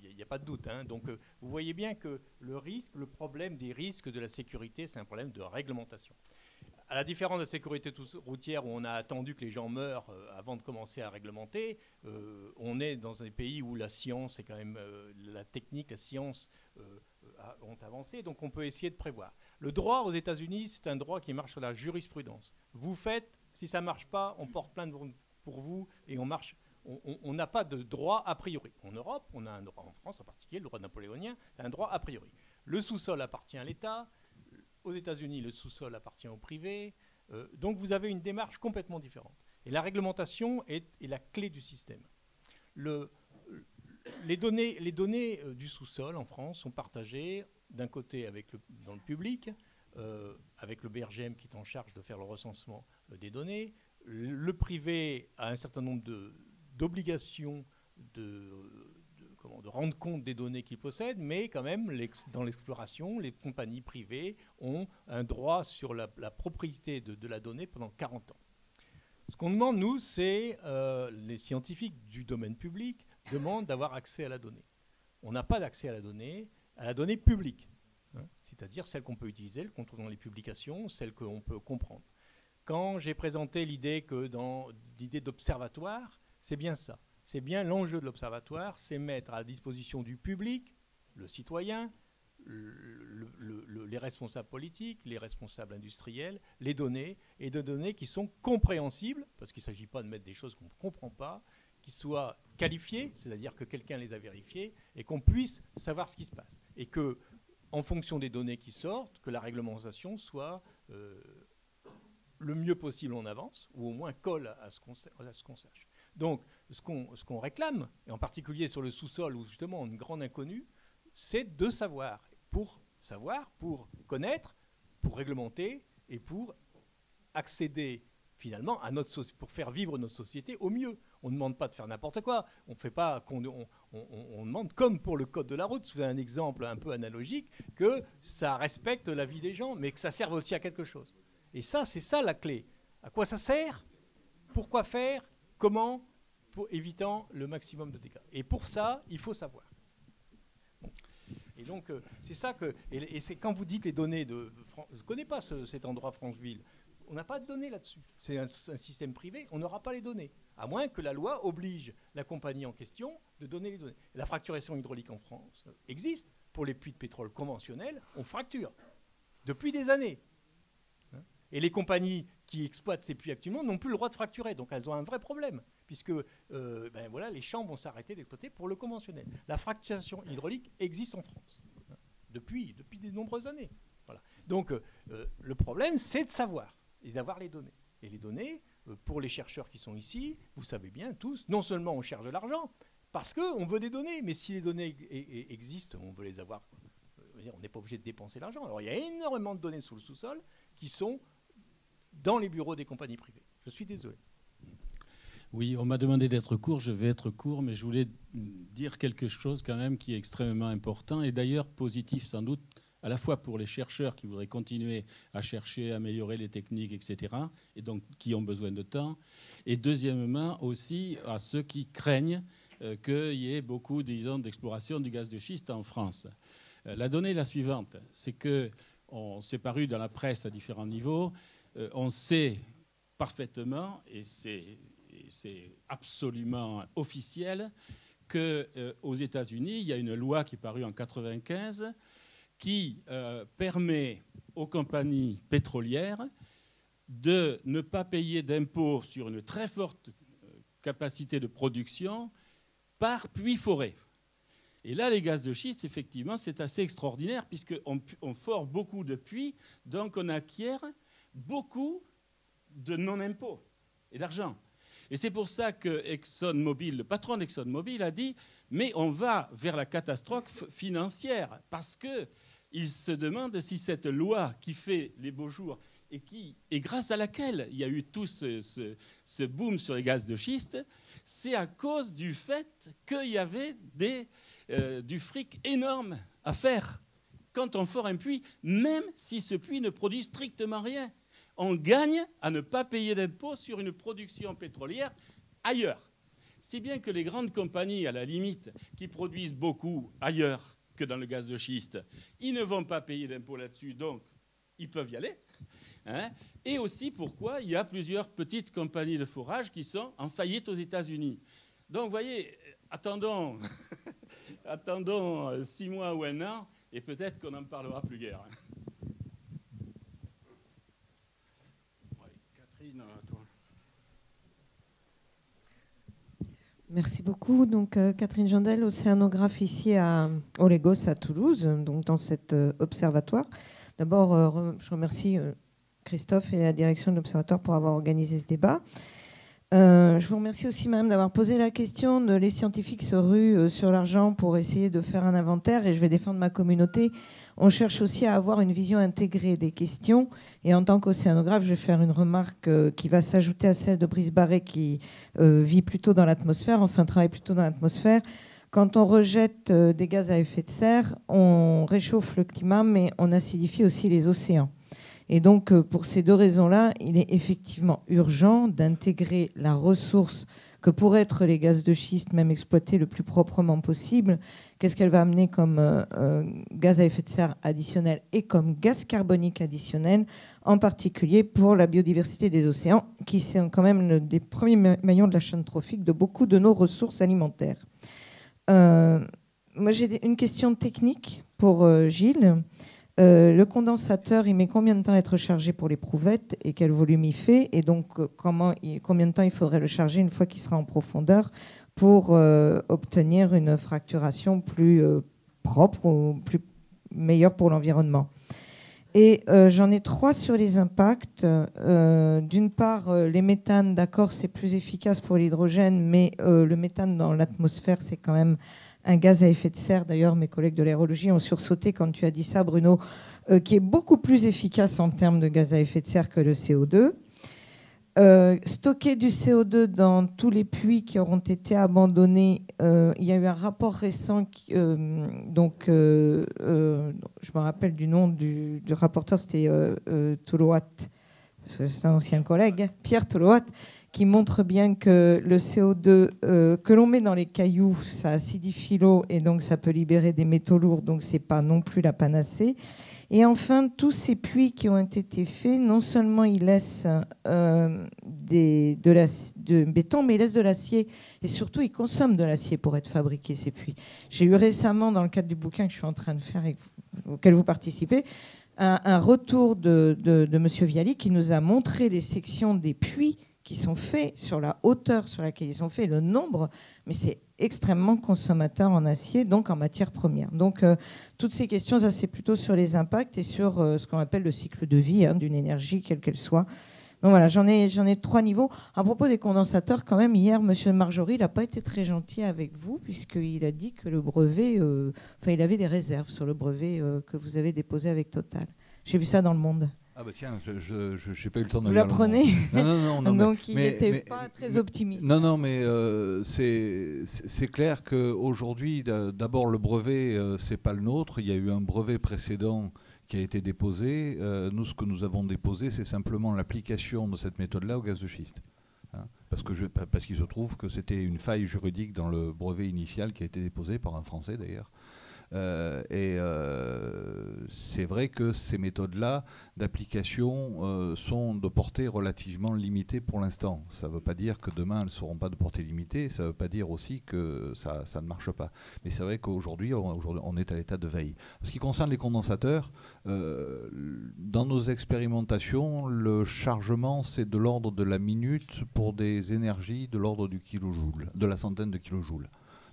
[SPEAKER 2] Il n'y a pas de doute. Hein. Donc, vous voyez bien que le problème des risques de la sécurité, c'est un problème de réglementation. À la différence de la sécurité routière, où on a attendu que les gens meurent avant de commencer à réglementer, on est dans des pays où la science et quand même la technique, la science ont avancé, donc on peut essayer de prévoir. Le droit aux États-Unis, c'est un droit qui marche sur la jurisprudence. Vous faites, si ça ne marche pas, on porte plainte pour vous et on marche. On n'a pas de droit a priori. En Europe, on a un droit, en France en particulier, le droit napoléonien, c'est un droit a priori. Le sous-sol appartient à l'État. Aux États-Unis, le sous-sol appartient au privé. Donc vous avez une démarche complètement différente. Et la réglementation est la clé du système. Les données du sous-sol en France sont partagées d'un côté dans le public, avec le BRGM qui est en charge de faire le recensement des données. Le privé a un certain nombre d'obligations de rendre compte des données qu'il possède, mais quand même, dans l'exploration, les compagnies privées ont un droit sur la propriété de la donnée pendant 40 ans. Ce qu'on demande, nous, c'est les scientifiques du domaine public demandent d'avoir accès à la donnée. On n'a pas d'accès à la donnée publique, hein, c'est-à-dire celle qu'on peut utiliser, qu'on trouve dans les publications, celle qu'on peut comprendre. Quand j'ai présenté l'idée d'observatoire, c'est bien ça. C'est bien l'enjeu de l'observatoire, c'est mettre à la disposition du public, le citoyen, les responsables politiques, les responsables industriels, les données, et de données qui sont compréhensibles, parce qu'il ne s'agit pas de mettre des choses qu'on ne comprend pas, qui soient qualifiées, c'est-à-dire que quelqu'un les a vérifiées, et qu'on puisse savoir ce qui se passe. Et que, en fonction des données qui sortent, que la réglementation soit le mieux possible en avance, ou au moins colle à ce qu'on sache. Donc, ce qu'on réclame, et en particulier sur le sous-sol, où justement une grande inconnue, c'est de savoir, pour connaître, pour réglementer, et pour accéder finalement à pour faire vivre notre société au mieux. On ne demande pas de faire n'importe quoi. On fait pas, on demande, comme pour le code de la route, c'est un exemple un peu analogique, que ça respecte la vie des gens, mais que ça serve aussi à quelque chose. Et ça, c'est ça la clé. À quoi ça sert? Pourquoi faire? Comment? Pour évitant le maximum de dégâts. Et pour ça, il faut savoir. donc, c'est ça que... Et c'est quand vous dites les données de... Je ne connais pas cet endroit Francheville. On n'a pas de données là-dessus. C'est un système privé, on n'aura pas les données. À moins que la loi oblige la compagnie en question de donner les données. La fracturation hydraulique en France existe. Pour les puits de pétrole conventionnels, on fracture. Depuis des années. Et les compagnies qui exploitent ces puits actuellement n'ont plus le droit de fracturer. Donc elles ont un vrai problème. Puisque voilà, les champs vont s'arrêter d'exploiter pour le conventionnel. La fracturation hydraulique existe en France. Depuis de nombreuses années. Voilà. Donc le problème, c'est de savoir. Et d'avoir les données. Et les données, pour les chercheurs qui sont ici, vous savez bien tous, non seulement on cherche de l'argent, parce qu'on veut des données, mais si les données existent, on veut les avoir. On n'est pas obligé de dépenser l'argent. Alors il y a énormément de données sous le sous-sol qui sont dans les bureaux des compagnies privées. Je suis désolé.
[SPEAKER 15] Oui, on m'a demandé d'être court, je vais être court, mais je voulais dire quelque chose quand même qui est extrêmement important, et d'ailleurs positif sans doute, à la fois pour les chercheurs qui voudraient continuer à chercher, à améliorer les techniques, etc., et donc qui ont besoin de temps, et deuxièmement aussi à ceux qui craignent qu'il y ait beaucoup, disons, d'exploration du gaz de schiste en France. La donnée est la suivante, c'est que c'est paru dans la presse à différents niveaux, on sait parfaitement, et c'est absolument officiel, qu'aux États-Unis, il y a une loi qui est parue en 1995 qui permet aux compagnies pétrolières de ne pas payer d'impôts sur une très forte capacité de production par puits-forêt. Et là, les gaz de schiste, effectivement, c'est assez extraordinaire puisqu'on fore beaucoup de puits, donc on acquiert beaucoup de non-impôts et d'argent. Et c'est pour ça que ExxonMobil, le patron d'ExxonMobil, a dit « mais on va vers la catastrophe financière » parce qu'il se demande si cette loi qui fait les beaux jours et grâce à laquelle il y a eu tout ce boom sur les gaz de schiste, c'est à cause du fait qu'il y avait du fric énorme à faire quand on fore un puits, même si ce puits ne produit strictement rien. On gagne à ne pas payer d'impôts sur une production pétrolière ailleurs. Si bien que les grandes compagnies, à la limite, qui produisent beaucoup ailleurs que dans le gaz de schiste, ils ne vont pas payer d'impôts là-dessus, donc ils peuvent y aller. Hein. Et aussi pourquoi il y a plusieurs petites compagnies de forage qui sont en faillite aux États-Unis. Donc vous voyez, attendons 6 mois ou 1 an, et peut-être qu'on n'en parlera plus guère.
[SPEAKER 9] Catherine, toi.
[SPEAKER 16] Merci beaucoup. Donc, Catherine Jandel, océanographe ici au Lagos à Toulouse, donc dans cet observatoire. D'abord, je remercie Christophe et la direction de l'Observatoire pour avoir organisé ce débat. Je vous remercie aussi, madame, d'avoir posé la question de les scientifiques se ruent sur l'argent pour essayer de faire un inventaire, et je vais défendre ma communauté. On cherche aussi à avoir une vision intégrée des questions, et en tant qu'océanographe, je vais faire une remarque qui va s'ajouter à celle de Brice Barré qui vit plutôt dans l'atmosphère, enfin travaille plutôt dans l'atmosphère. Quand on rejette des gaz à effet de serre, on réchauffe le climat, mais on acidifie aussi les océans. Et donc, pour ces 2 raisons-là, il est effectivement urgent d'intégrer la ressource que pourraient être les gaz de schiste, même exploités le plus proprement possible. Qu'est-ce qu'elle va amener comme gaz à effet de serre additionnel et comme gaz carbonique additionnel, en particulier pour la biodiversité des océans, qui sont quand même des premiers maillons de la chaîne trophique de beaucoup de nos ressources alimentaires. Moi, j'ai une question technique pour Gilles. Le condensateur, il met combien de temps à être chargé pour l'éprouvettes et quel volume il fait? Et donc, combien de temps il faudrait le charger une fois qu'il sera en profondeur pour obtenir une fracturation plus propre ou meilleure pour l'environnement? Et j'en ai 3 sur les impacts. D'une part, les méthanes, d'accord, c'est plus efficace pour l'hydrogène, mais le méthane dans l'atmosphère, c'est quand même un gaz à effet de serre. D'ailleurs, mes collègues de l'aérologie ont sursauté quand tu as dit ça, Bruno, qui est beaucoup plus efficace en termes de gaz à effet de serre que le CO2. Stocker du CO2 dans tous les puits qui auront été abandonnés, il y a eu un rapport récent, je me rappelle du nom du rapporteur, c'était Toloat, c'est un ancien collègue, Pierre Toloat, qui montre bien que le CO2 que l'on met dans les cailloux, ça acidifie l'eau et donc ça peut libérer des métaux lourds, donc ce n'est pas non plus la panacée. Et enfin, tous ces puits qui ont été faits, non seulement ils laissent de béton, mais ils laissent de l'acier. Et surtout, ils consomment de l'acier pour être fabriqués, ces puits. J'ai eu récemment, dans le cadre du bouquin que je suis en train de faire et auquel vous participez, un retour de M. Viali qui nous a montré les sections des puits qui sont faits sur la hauteur sur laquelle ils sont faits, le nombre, mais c'est extrêmement consommateur en acier, donc en matière première. Donc toutes ces questions, ça c'est plutôt sur les impacts et sur ce qu'on appelle le cycle de vie d'une énergie, quelle qu'elle soit. Donc voilà, j'en ai 3 niveaux. À propos des condensateurs, quand même, hier, M. Marjorie, il n'a pas été très gentil avec vous, puisqu'il a dit que le brevet, il avait des réserves sur le brevet que vous avez déposé avec Total. J'ai vu ça dans Le Monde.
[SPEAKER 7] Ah bah tiens, je n'ai pas eu le temps de
[SPEAKER 16] vous
[SPEAKER 7] lire.
[SPEAKER 16] Vous l'apprenez.
[SPEAKER 7] Non,
[SPEAKER 16] donc il n'était pas très optimiste.
[SPEAKER 7] Non, mais c'est clair qu'aujourd'hui, d'abord, le brevet, c'est pas le nôtre. Il y a eu un brevet précédent qui a été déposé. Nous, ce que nous avons déposé, c'est simplement l'application de cette méthode-là au gaz de schiste. Hein, parce qu'il se trouve que c'était une faille juridique dans le brevet initial qui a été déposé par un Français, d'ailleurs. C'est vrai que ces méthodes-là d'application sont de portée relativement limitée pour l'instant. Ça ne veut pas dire que demain elles ne seront pas de portée limitée, ça ne veut pas dire aussi que ça ne marche pas. Mais c'est vrai qu'aujourd'hui, on est à l'état de veille. En ce qui concerne les condensateurs, dans nos expérimentations, le chargement, c'est de l'ordre de la minute pour des énergies de l'ordre du kilojoule, de la centaine de kilojoules.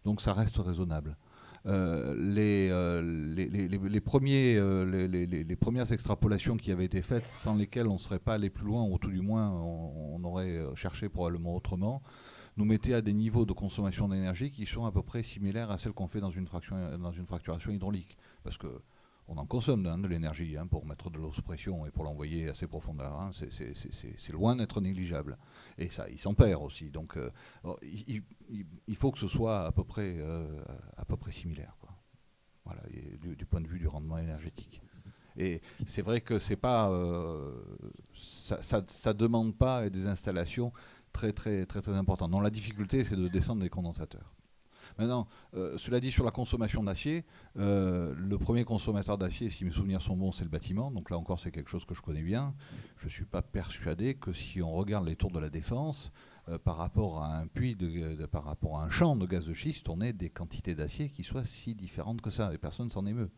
[SPEAKER 7] Donc ça reste raisonnable. Les premières extrapolations qui avaient été faites, sans lesquelles on ne serait pas allé plus loin, ou tout du moins on aurait cherché probablement autrement, nous mettaient à des niveaux de consommation d'énergie qui sont à peu près similaires à celles qu'on fait dans une fracturation hydraulique. Parce que on en consomme de l'énergie pour mettre de l'eau sous pression et pour l'envoyer à ces profondeurs. Hein, c'est loin d'être négligeable. Et ça, il s'en perd aussi. Donc, il faut que ce soit à peu près similaire, quoi. Voilà, du point de vue du rendement énergétique. Et c'est vrai que c'est pas, ça demande pas des installations très importantes. Non, la difficulté, c'est de descendre des condensateurs. Maintenant, cela dit, sur la consommation d'acier, le premier consommateur d'acier, si mes souvenirs sont bons, c'est le bâtiment. Donc là encore, c'est quelque chose que je connais bien. Je ne suis pas persuadé que si on regarde les tours de la Défense, par rapport à un puits, par rapport à un champ de gaz de schiste, on ait des quantités d'acier qui soient si différentes que ça. Et personne s'en émeut.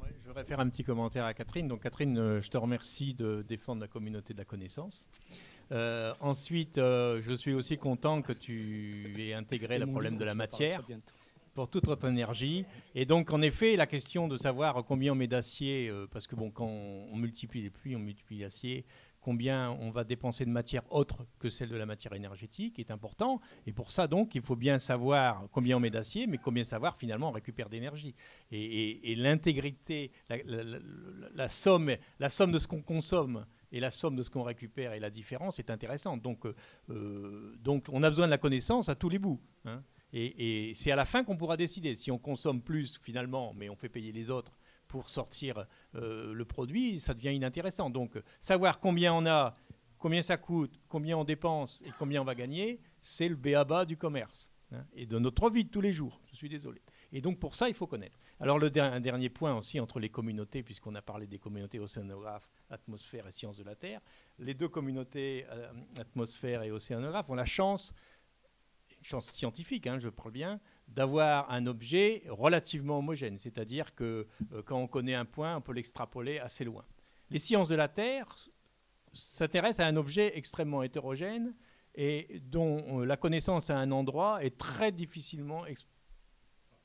[SPEAKER 2] Ouais, je voudrais faire un petit commentaire à Catherine. Donc Catherine, je te remercie de défendre la communauté de la connaissance. Ensuite, je suis aussi content que tu aies intégré le problème de la matière pour toute notre énergie. Et donc, en effet, la question de savoir combien on met d'acier, parce que bon, quand on multiplie les puits, on multiplie l'acier, combien on va dépenser de matière autre que celle de la matière énergétique est important. Et pour ça, donc, il faut bien savoir combien on met d'acier, mais combien savoir finalement on récupère d'énergie. Et l'intégrité, la somme de ce qu'on consomme et la somme de ce qu'on récupère et la différence est intéressante. Donc on a besoin de la connaissance à tous les bouts. Hein. Et c'est à la fin qu'on pourra décider. Si on consomme plus finalement, mais on fait payer les autres pour sortir le produit, ça devient inintéressant. Donc savoir combien on a, combien ça coûte, combien on dépense et combien on va gagner, c'est le b.a.-ba du commerce. Hein, et de notre vie de tous les jours. Je suis désolé. Et donc pour ça, il faut connaître. Alors un dernier point aussi entre les communautés, puisqu'on a parlé des communautés océanographes, atmosphère et sciences de la Terre. Les deux communautés, atmosphère et océanographes, ont la chance, une chance scientifique, hein, je parle bien, d'avoir un objet relativement homogène. C'est-à-dire que quand on connaît un point, on peut l'extrapoler assez loin. Les sciences de la Terre s'intéressent à un objet extrêmement hétérogène et dont la connaissance à un endroit est très difficilement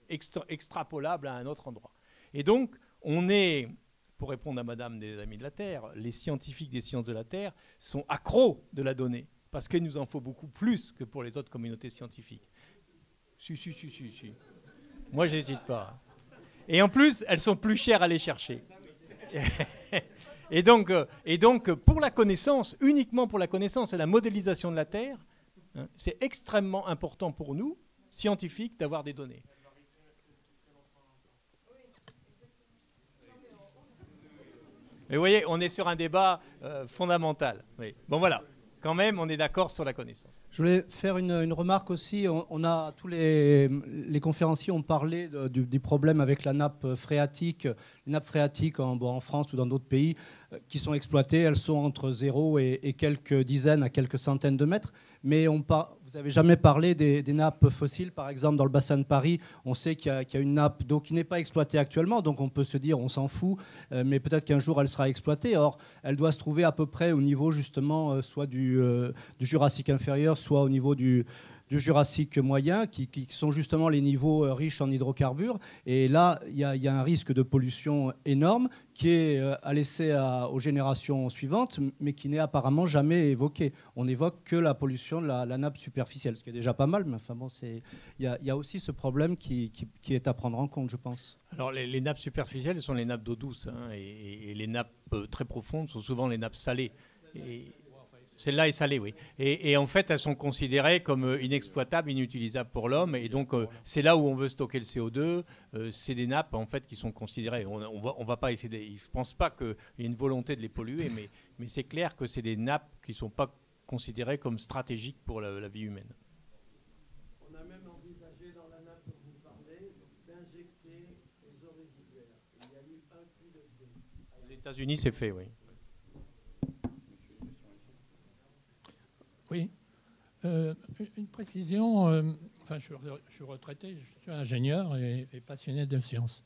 [SPEAKER 2] extrapolable à un autre endroit. Et donc, on est, pour répondre à Madame des Amis de la Terre, les scientifiques des sciences de la Terre sont accros de la donnée, parce qu'il nous en faut beaucoup plus que pour les autres communautés scientifiques. Si. Moi, je n'hésite pas. Et en plus, elles sont plus chères à aller chercher. Et donc, pour la connaissance, uniquement pour la connaissance et la modélisation de la Terre, hein, c'est extrêmement important pour nous, scientifiques, d'avoir des données. Mais vous voyez, on est sur un débat fondamental. Oui. Bon voilà, quand même, on est d'accord sur la connaissance.
[SPEAKER 3] Je voulais faire une remarque aussi. On a tous les conférenciers ont parlé du problème avec la nappe phréatique. Les nappes phréatiques en France ou dans d'autres pays qui sont exploitées, elles sont entre 0 et quelques dizaines à quelques centaines de mètres. Mais vous n'avez jamais parlé des nappes fossiles, par exemple dans le bassin de Paris. On sait qu'il y a une nappe d'eau qui n'est pas exploitée actuellement, donc on peut se dire on s'en fout, mais peut-être qu'un jour elle sera exploitée. Or, elle doit se trouver à peu près au niveau justement soit du Jurassique inférieur, soit au niveau du Jurassique moyen, qui sont justement les niveaux riches en hydrocarbures. Et là, il y a un risque de pollution énorme qui est à laisser aux générations suivantes, mais qui n'est apparemment jamais évoqué. On n'évoque que la pollution de la nappe superficielle, ce qui est déjà pas mal, mais enfin bon, il y a aussi ce problème qui est à prendre en compte, je pense.
[SPEAKER 2] Alors les nappes superficielles sont les nappes d'eau douce, hein, et les nappes très profondes sont souvent les nappes salées. Celle-là est salée, oui. Et en fait, elles sont considérées comme inexploitables, inutilisables pour l'homme. Et donc, c'est là où on veut stocker le CO2. C'est des nappes, en fait, qui sont considérées. On va pas essayer. Je ne pense pas qu'il y ait une volonté de les polluer, mais c'est clair que c'est des nappes qui ne sont pas considérées comme stratégiques pour la vie humaine.
[SPEAKER 17] On a même envisagé dans la nappe dont vous parlez d'injecter les eaux résiduaires. Il y a eu un coup d'essai.
[SPEAKER 2] Aux États-Unis, c'est fait, oui.
[SPEAKER 17] Oui. Une précision. Enfin, je suis retraité, je suis ingénieur et passionné de sciences.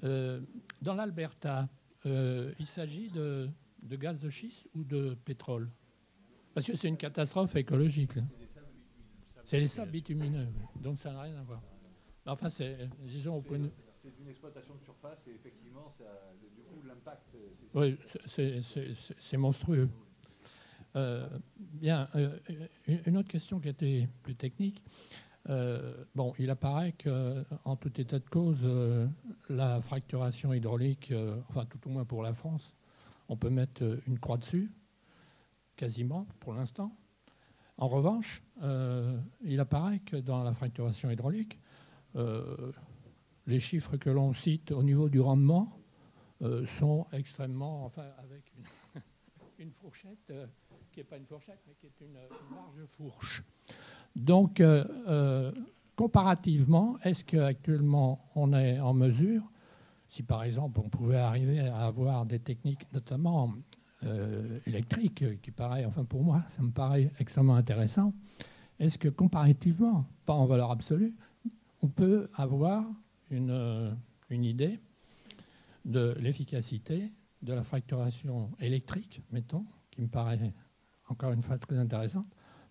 [SPEAKER 17] Dans l'Alberta, il s'agit de gaz de schiste ou de pétrole? Parce que c'est une catastrophe écologique. C'est les sables bitumineux, donc ça n'a rien à voir. Enfin, disons, au point de...
[SPEAKER 7] C'est une exploitation de surface et effectivement, du coup, l'impact...
[SPEAKER 17] Oui, c'est monstrueux. Bien, une autre question qui était plus technique. Bon, il apparaît qu'en tout état de cause, la fracturation hydraulique, enfin tout au moins pour la France, on peut mettre une croix dessus, quasiment pour l'instant. En revanche, il apparaît que dans la fracturation hydraulique, les chiffres que l'on cite au niveau du rendement sont extrêmement, enfin avec une fourchette qui n'est pas une fourchette, mais qui est une large fourche. Donc, comparativement, est-ce qu'actuellement on est en mesure, si par exemple on pouvait arriver à avoir des techniques notamment électriques, qui paraît, enfin pour moi, ça me paraît extrêmement intéressant, est-ce que comparativement, pas en valeur absolue, on peut avoir une idée de l'efficacité de la fracturation électrique, mettons, qui me paraît encore une fois très intéressante,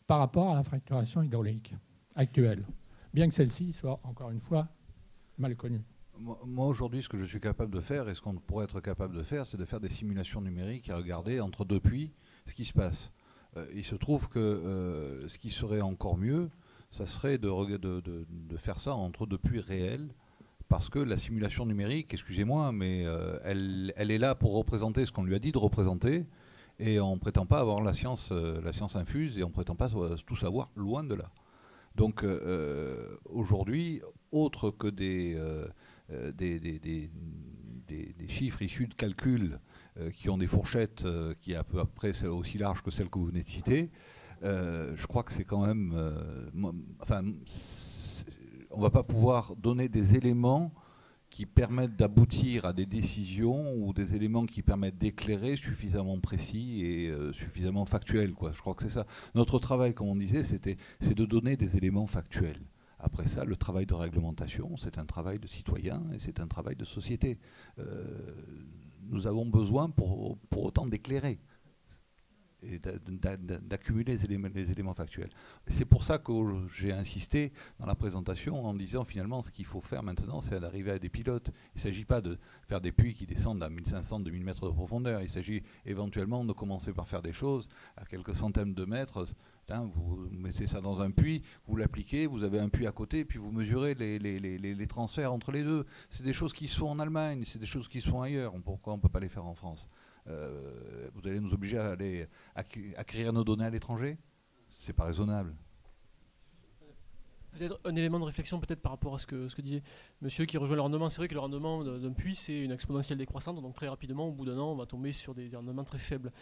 [SPEAKER 17] par rapport à la fracturation hydraulique actuelle, bien que celle-ci soit encore une fois mal connue.
[SPEAKER 7] Moi aujourd'hui, ce que je suis capable de faire, et ce qu'on pourrait être capable de faire, c'est de faire des simulations numériques et regarder entre deux puits ce qui se passe. Il se trouve que ce qui serait encore mieux, ça serait de faire ça entre deux puits réels, parce que la simulation numérique, excusez-moi, mais elle est là pour représenter ce qu'on lui a dit de représenter, et on ne prétend pas avoir la science infuse, et on ne prétend pas tout savoir, loin de là. Donc aujourd'hui, autre que des chiffres issus de calculs qui ont des fourchettes qui est à peu près aussi larges que celles que vous venez de citer, je crois que c'est quand même... enfin, on ne va pas pouvoir donner des éléments qui permettent d'aboutir à des décisions ou des éléments qui permettent d'éclairer suffisamment précis et suffisamment factuels, quoi. Je crois que c'est ça. Notre travail, comme on disait, c'est de donner des éléments factuels. Après ça, le travail de réglementation, c'est un travail de citoyen et c'est un travail de société. Nous avons besoin pour autant d'éclairer et d'accumuler les éléments factuels. C'est pour ça que j'ai insisté dans la présentation en disant finalement ce qu'il faut faire maintenant, c'est d'arriver à des pilotes. Il ne s'agit pas de faire des puits qui descendent à 1500-2000 mètres de profondeur. Il s'agit éventuellement de commencer par faire des choses à quelques centaines de mètres. Vous mettez ça dans un puits, vous l'appliquez, vous avez un puits à côté, et puis vous mesurez les transferts entre les deux. C'est des choses qui se font en Allemagne, c'est des choses qui se font ailleurs. Pourquoi on ne peut pas les faire en France ? Vous allez nous obliger à aller acquérir nos données à l'étranger? C'est pas raisonnable.
[SPEAKER 12] Peut-être un élément de réflexion peut-être par rapport à ce que disait monsieur qui rejoint le rendement. C'est vrai que le rendement d'un puits, c'est une exponentielle décroissante, donc très rapidement, au bout d'un an, on va tomber sur des rendements très faibles.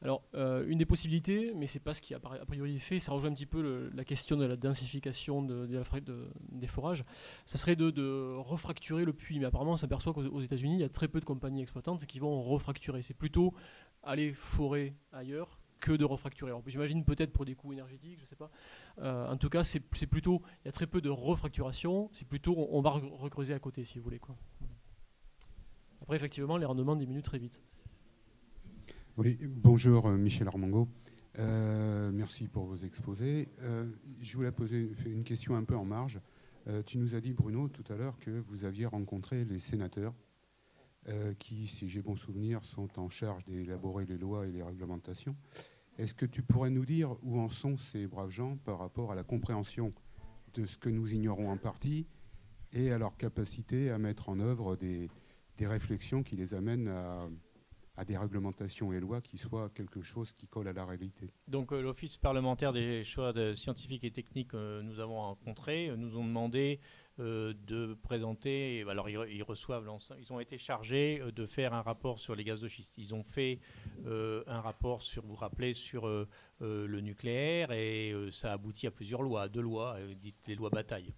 [SPEAKER 12] Alors, une des possibilités, mais c'est pas ce qui a priori fait, ça rejoint un petit peu la question de la densification des forages, ça serait de refracturer le puits. Mais apparemment, on s'aperçoit qu'aux États-Unis, il y a très peu de compagnies exploitantes qui vont refracturer. C'est plutôt aller forer ailleurs que de refracturer. Alors, j'imagine peut-être pour des coûts énergétiques, je ne sais pas. En tout cas, c'est plutôt, il y a très peu de refracturation, c'est plutôt, on va recreuser à côté, si vous voulez, quoi. Après, effectivement, les rendements diminuent très vite.
[SPEAKER 18] Oui, bonjour Michel Armango. Merci pour vos exposés. Je voulais poser une question un peu en marge. Tu nous as dit, Bruno, tout à l'heure, que vous aviez rencontré les sénateurs qui, si j'ai bon souvenir, sont en charge d'élaborer les lois et les réglementations. Est-ce que tu pourrais nous dire où en sont ces braves gens par rapport à la compréhension de ce que nous ignorons en partie et à leur capacité à mettre en œuvre des réflexions qui les amènent à des réglementations et lois qui soient quelque chose qui colle à la réalité?
[SPEAKER 2] Donc l'Office parlementaire des choix scientifiques et techniques que nous avons rencontrés nous ont demandé de présenter, alors ils reçoivent l'ensemble, ils ont été chargés de faire un rapport sur les gaz de schiste. Ils ont fait un rapport sur, vous vous rappelez, sur le nucléaire et ça aboutit à plusieurs lois, 2 lois, dites les lois Bataille.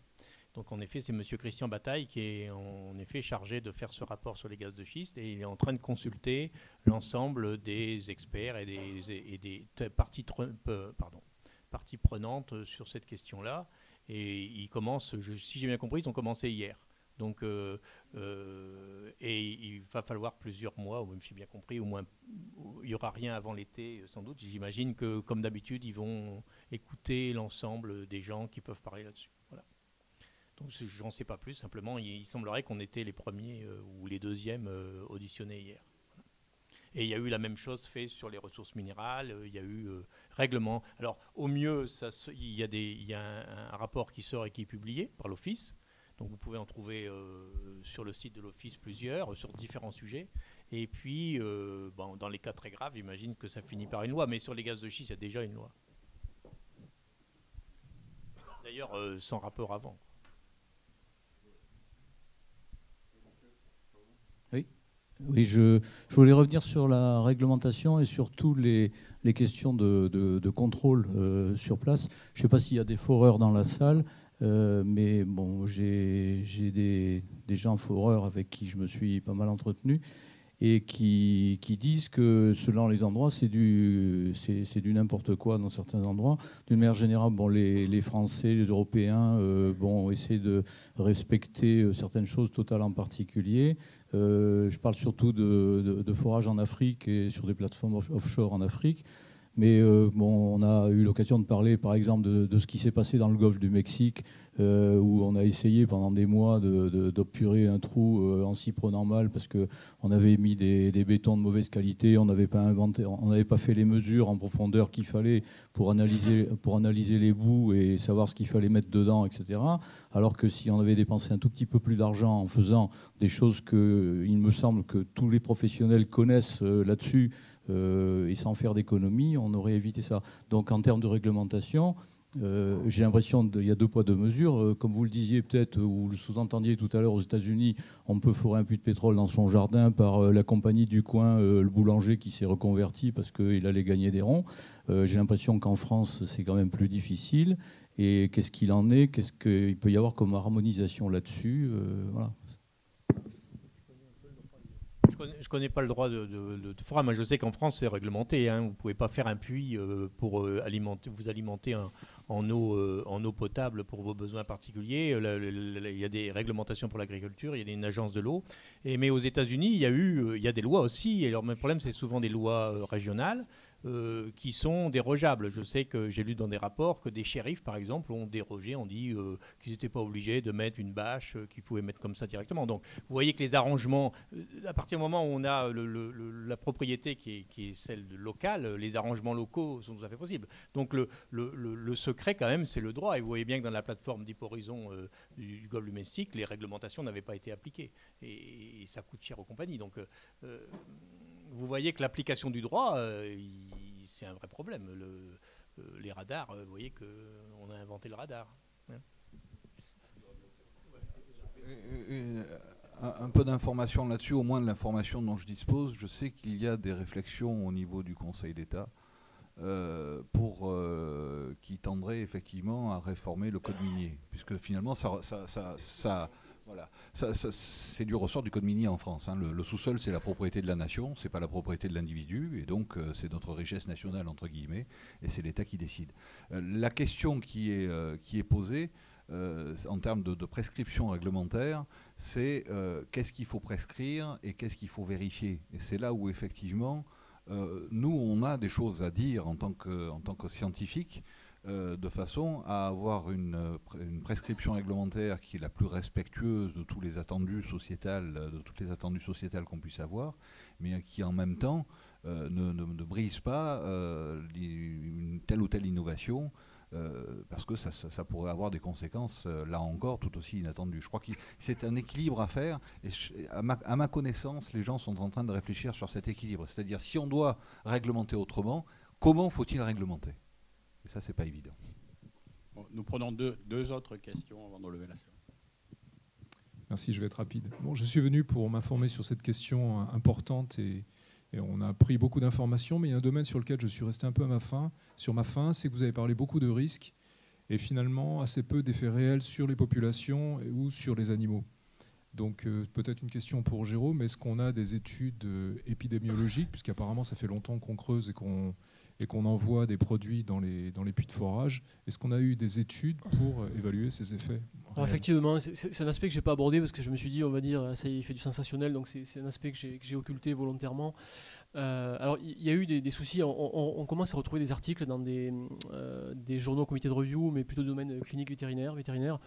[SPEAKER 2] Donc en effet, c'est M. Christian Bataille qui est en effet chargé de faire ce rapport sur les gaz de schiste et il est en train de consulter l'ensemble des experts et des parties prenantes sur cette question-là. Et ils commencent, si j'ai bien compris, ils ont commencé hier. Donc, et il va falloir plusieurs mois, ou même si j'ai bien compris, au moins, il n'y aura rien avant l'été, sans doute. J'imagine que, comme d'habitude, ils vont écouter l'ensemble des gens qui peuvent parler là-dessus. Voilà. Donc, j'en sais pas plus. Simplement, il semblerait qu'on était les premiers ou les deuxièmes auditionnés hier. Voilà. Et il y a eu la même chose faite sur les ressources minérales. Il y a eu règlement. Alors, au mieux, il y a un rapport qui sort et qui est publié par l'Office. Donc vous pouvez en trouver sur le site de l'Office plusieurs, sur différents sujets. Et puis, dans les cas très graves, j'imagine que ça finit par une loi. Mais sur les gaz de schiste, il y a déjà une loi. D'ailleurs, sans rapport avant.
[SPEAKER 19] Oui, je voulais revenir sur la réglementation et surtout les questions de contrôle sur place. Je ne sais pas s'il y a des foreurs dans la salle. Mais bon, j'ai des gens foreurs avec qui je me suis pas mal entretenu et qui disent que selon les endroits, c'est du n'importe quoi dans certains endroits. D'une manière générale, bon, les Français, les Européens essaient de respecter certaines choses, Total en particulier. Je parle surtout de forage en Afrique et sur des plateformes offshore en Afrique. Mais on a eu l'occasion de parler, par exemple, de ce qui s'est passé dans le golfe du Mexique, où on a essayé pendant des mois d'obturer un trou en s'y prenant mal parce qu'on avait mis des bétons de mauvaise qualité, on n'avait pas fait les mesures en profondeur qu'il fallait pour analyser les bouts et savoir ce qu'il fallait mettre dedans, etc. Alors que si on avait dépensé un tout petit peu plus d'argent en faisant des choses il me semble que tous les professionnels connaissent là-dessus, et sans faire d'économie, on aurait évité ça. Donc en termes de réglementation, j'ai l'impression qu'il y a 2 poids 2 mesures. Comme vous le disiez peut-être, ou le sous-entendiez tout à l'heure, aux États-Unis, on peut forer un puits de pétrole dans son jardin par la compagnie du coin, le boulanger qui s'est reconverti parce qu'il allait gagner des ronds. J'ai l'impression qu'en France, c'est quand même plus difficile. Et qu'est-ce qu'il en est? Qu'est-ce qu'il peut y avoir comme harmonisation là-dessus? Voilà.
[SPEAKER 2] Je ne connais pas le droit de forage. Moi, je sais qu'en France, c'est réglementé. Hein. Vous ne pouvez pas faire un puits pour vous alimenter en eau potable pour vos besoins particuliers. Il y a des réglementations pour l'agriculture, il y a une agence de l'eau. Mais aux États-Unis, il y a des lois aussi. Et leur problème, c'est souvent des lois régionales. Qui sont dérogeables. Je sais que j'ai lu dans des rapports que des shérifs, par exemple, ont dérogé, ont dit qu'ils n'étaient pas obligés de mettre une bâche, qu'ils pouvaient mettre comme ça directement. Donc, vous voyez que les arrangements, à partir du moment où on a la propriété qui est celle locale, les arrangements locaux sont tout à fait possibles. Donc, le secret, quand même, c'est le droit. Et vous voyez bien que dans la plateforme Deep Horizon du Golfe du Mexique, les réglementations n'avaient pas été appliquées. Et ça coûte cher aux compagnies. Donc, vous voyez que l'application du droit, c'est un vrai problème. Les radars, vous voyez qu'on a inventé le radar. Hein.
[SPEAKER 7] Un peu d'informations là-dessus, au moins de l'information dont je dispose. Je sais qu'il y a des réflexions au niveau du Conseil d'État qui tendraient effectivement à réformer le code minier, puisque finalement c'est du ressort du code minier en France. Hein. Le sous-sol, c'est la propriété de la nation, c'est pas la propriété de l'individu, et donc c'est notre richesse nationale entre guillemets, et c'est l'État qui décide. La question qui est posée en termes de prescription réglementaire, c'est qu'est-ce qu'il faut prescrire et qu'est-ce qu'il faut vérifier. Et c'est là où effectivement, nous, on a des choses à dire en tant que scientifiques, de façon à avoir une prescription réglementaire qui est la plus respectueuse de tous les attendus sociétals, de toutes les attendus sociétales qu'on puisse avoir, mais qui en même temps ne brise pas une telle ou telle innovation. Parce que ça pourrait avoir des conséquences, là encore, tout aussi inattendues. Je crois que c'est un équilibre à faire, et à ma connaissance, les gens sont en train de réfléchir sur cet équilibre. C'est-à-dire, si on doit réglementer autrement, comment faut-il réglementer? Et ça, c'est pas évident.
[SPEAKER 9] Bon, nous prenons deux autres questions avant de lever la séance.
[SPEAKER 20] Merci, je vais être rapide. Bon, je suis venu pour m'informer sur cette question importante et on a pris beaucoup d'informations, mais il y a un domaine sur lequel je suis resté un peu sur ma faim, c'est que vous avez parlé beaucoup de risques et finalement assez peu d'effets réels sur les populations ou sur les animaux. Donc peut-être une question pour Jérôme, est-ce qu'on a des études épidémiologiques, puisqu'apparemment ça fait longtemps qu'on creuse et qu'on envoie des produits dans les puits de forage. Est-ce qu'on a eu des études pour évaluer ces effets?
[SPEAKER 12] Alors effectivement, c'est un aspect que je n'ai pas abordé parce que je me suis dit, on va dire, ça y est, il fait du sensationnel, donc c'est un aspect que j'ai occulté volontairement. Alors il y a eu des soucis, on commence à retrouver des articles dans des journaux comité de review, mais plutôt de domaine clinique vétérinaire,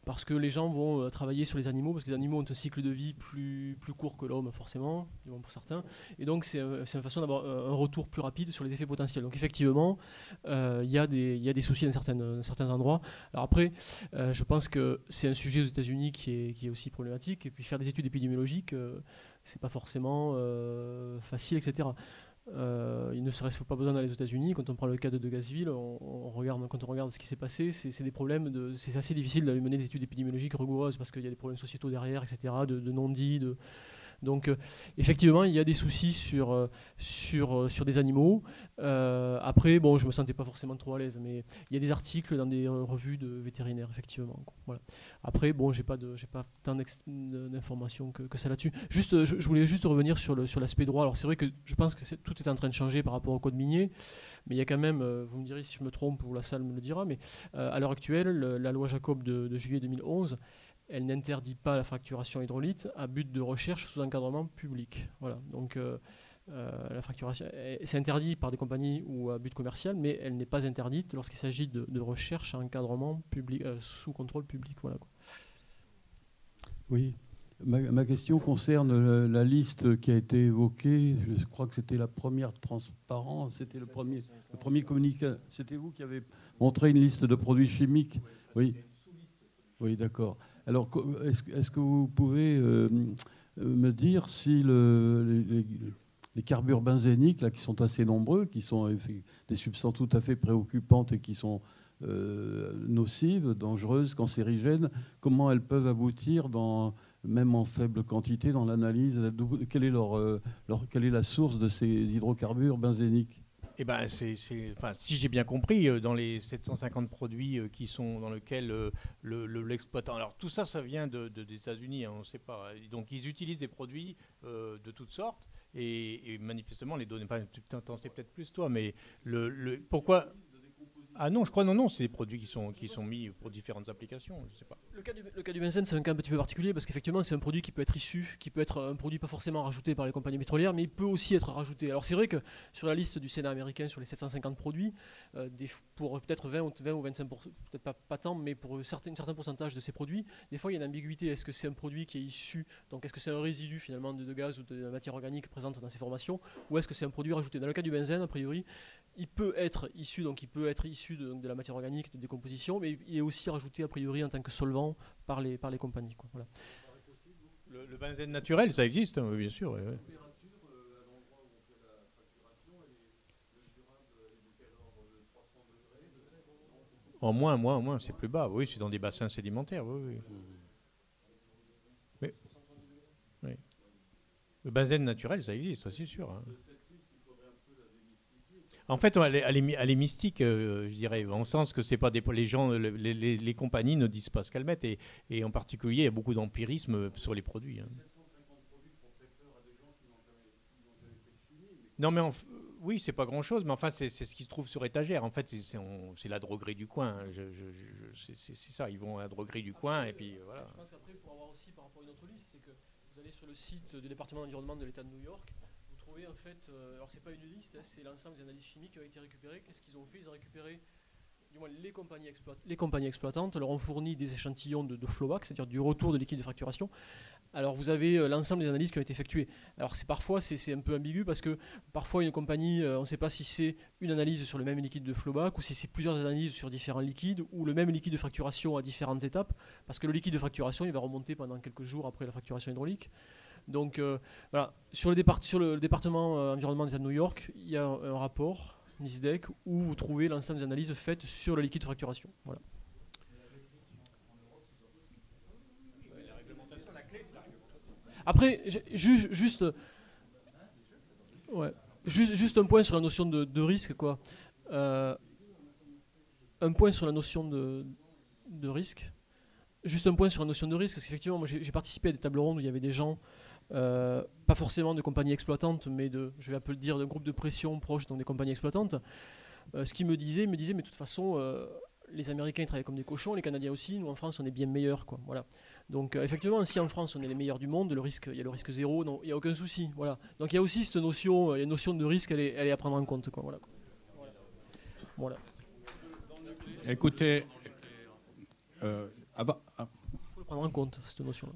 [SPEAKER 12] parce que les gens vont travailler sur les animaux, parce que les animaux ont un cycle de vie plus court que l'homme forcément, pour certains, et donc c'est une façon d'avoir un retour plus rapide sur les effets potentiels. Donc effectivement, il y a des soucis dans certains endroits. Alors après, je pense que c'est un sujet aux États-Unis qui est aussi problématique, et puis faire des études épidémiologiques, c'est pas forcément facile, etc. Il ne serait pas besoin d'aller aux États-Unis. Quand on prend le cas de Gazville, quand on regarde ce qui s'est passé, c'est des problèmes c'est assez difficile d'aller mener des études épidémiologiques rigoureuses parce qu'il y a des problèmes sociétaux derrière, etc., de non-dits. Donc effectivement, il y a des soucis sur des animaux. Après, bon, je me sentais pas forcément trop à l'aise, mais il y a des articles dans des revues de vétérinaires, effectivement. Voilà. Après, bon, j'ai pas tant d'informations que ça là-dessus. Juste, je voulais juste revenir sur l'aspect droit. Alors c'est vrai que je pense que tout est en train de changer par rapport au code minier, mais il y a quand même, vous me direz si je me trompe ou la salle me le dira, mais à l'heure actuelle, la loi Jacob de juillet 2011, elle n'interdit pas la fracturation hydraulique à but de recherche sous encadrement public. Voilà. Donc la fracturation, c'est interdit par des compagnies ou à but commercial, mais elle n'est pas interdite lorsqu'il s'agit de recherche à encadrement public, sous contrôle public. Voilà, quoi.
[SPEAKER 10] Oui. Ma question concerne la liste qui a été évoquée. Je crois que c'était la première transparence, c'était le premier communiqué. C'était vous qui avez montré une liste de produits chimiques. Oui. Oui, d'accord. Alors, est-ce que vous pouvez me dire si les carbures benzéniques, là, qui sont assez nombreux, qui sont des substances tout à fait préoccupantes et qui sont nocives, dangereuses, cancérigènes, comment elles peuvent aboutir, même en faible quantité, dans l'analyse? Quelle est la source de ces hydrocarbures benzéniques?
[SPEAKER 2] Eh ben, si j'ai bien compris, dans les 750 produits qui sont dans lesquels l'exploitant... Alors tout ça, ça vient des États-Unis, hein, on ne sait pas. Donc ils utilisent des produits de toutes sortes et manifestement les données... Enfin, tu t'en sais peut-être plus toi, mais pourquoi... Ah non, je crois non, c'est des produits qui sont mis pour différentes applications, je sais pas.
[SPEAKER 12] Le cas du benzène, c'est un cas un petit peu particulier parce qu'effectivement, c'est un produit qui peut être un produit pas forcément rajouté par les compagnies pétrolières, mais il peut aussi être rajouté. Alors c'est vrai que sur la liste du Sénat américain, sur les 750 produits, pour peut-être 20 ou 25%, peut-être pas tant, mais pour un certain pourcentage de ces produits, des fois il y a une ambiguïté. Est-ce que c'est un produit qui est issu, donc est-ce que c'est un résidu finalement de gaz ou de matière organique présente dans ces formations, ou est-ce que c'est un produit rajouté? Dans le cas du benzène, a priori, il peut être issu de la matière organique de décomposition, mais il est aussi rajouté a priori en tant que solvant par les compagnies. Quoi. Voilà.
[SPEAKER 2] Le benzène naturel, ça existe, hein, bien sûr. Ouais. En moins, c'est plus bas. Oui, c'est dans des bassins sédimentaires. Oui. Le benzène naturel, ça existe, ça c'est sûr. Hein. En fait, elle est mystique, je dirais, en sens que c'est pas les gens, les compagnies ne disent pas ce qu'elles mettent, et en particulier, il y a beaucoup d'empirisme sur les produits. Hein. Non, mais oui, c'est pas grand-chose, mais enfin, c'est ce qui se trouve sur étagère. En fait, c'est la droguerie du coin. Hein. C'est ça, ils vont à la droguerie du coin, et puis voilà.
[SPEAKER 12] Je pense qu'après, pour avoir aussi par rapport à une autre liste, c'est que vous allez sur le site du département d'environnement de l'État de New York. Trouver en fait, alors c'est pas une liste, hein, c'est l'ensemble des analyses chimiques qui ont été récupérées. Qu'est-ce qu'ils ont fait? Ils ont récupéré, du moins les compagnies exploitantes leur ont fourni des échantillons de flowback, c'est-à-dire du retour de liquide de fracturation. Alors vous avez l'ensemble des analyses qui ont été effectuées. Alors parfois c'est un peu ambigu parce que parfois une compagnie, on ne sait pas si c'est une analyse sur le même liquide de flowback ou si c'est plusieurs analyses sur différents liquides ou le même liquide de fracturation à différentes étapes, parce que le liquide de fracturation il va remonter pendant quelques jours après la fracturation hydraulique. Donc voilà, sur le département environnement de l'État de New York, il y a un rapport NISDEC où vous trouvez l'ensemble des analyses faites sur le liquide de fracturation. Voilà. Après, juste un point sur la notion de risque, quoi. Un point sur la notion de risque. Juste un point sur la notion de risque, parce qu'effectivement, moi j'ai participé à des tables rondes où il y avait des gens, pas forcément de compagnies exploitantes, mais je vais un peu le dire, d'un groupe de pression proche, donc des compagnies exploitantes. Ce qu'ils me disaient, mais de toute façon, les Américains ils travaillent comme des cochons, les Canadiens aussi, nous en France on est bien meilleurs, quoi. Voilà. Donc effectivement, si en France on est les meilleurs du monde, il y a le risque zéro, non, il n'y a aucun souci. Voilà. Donc il y a aussi cette notion, une notion de risque, elle est à prendre en compte, quoi. Voilà.
[SPEAKER 9] Écoutez,
[SPEAKER 12] il faut le prendre en compte, cette notion-là.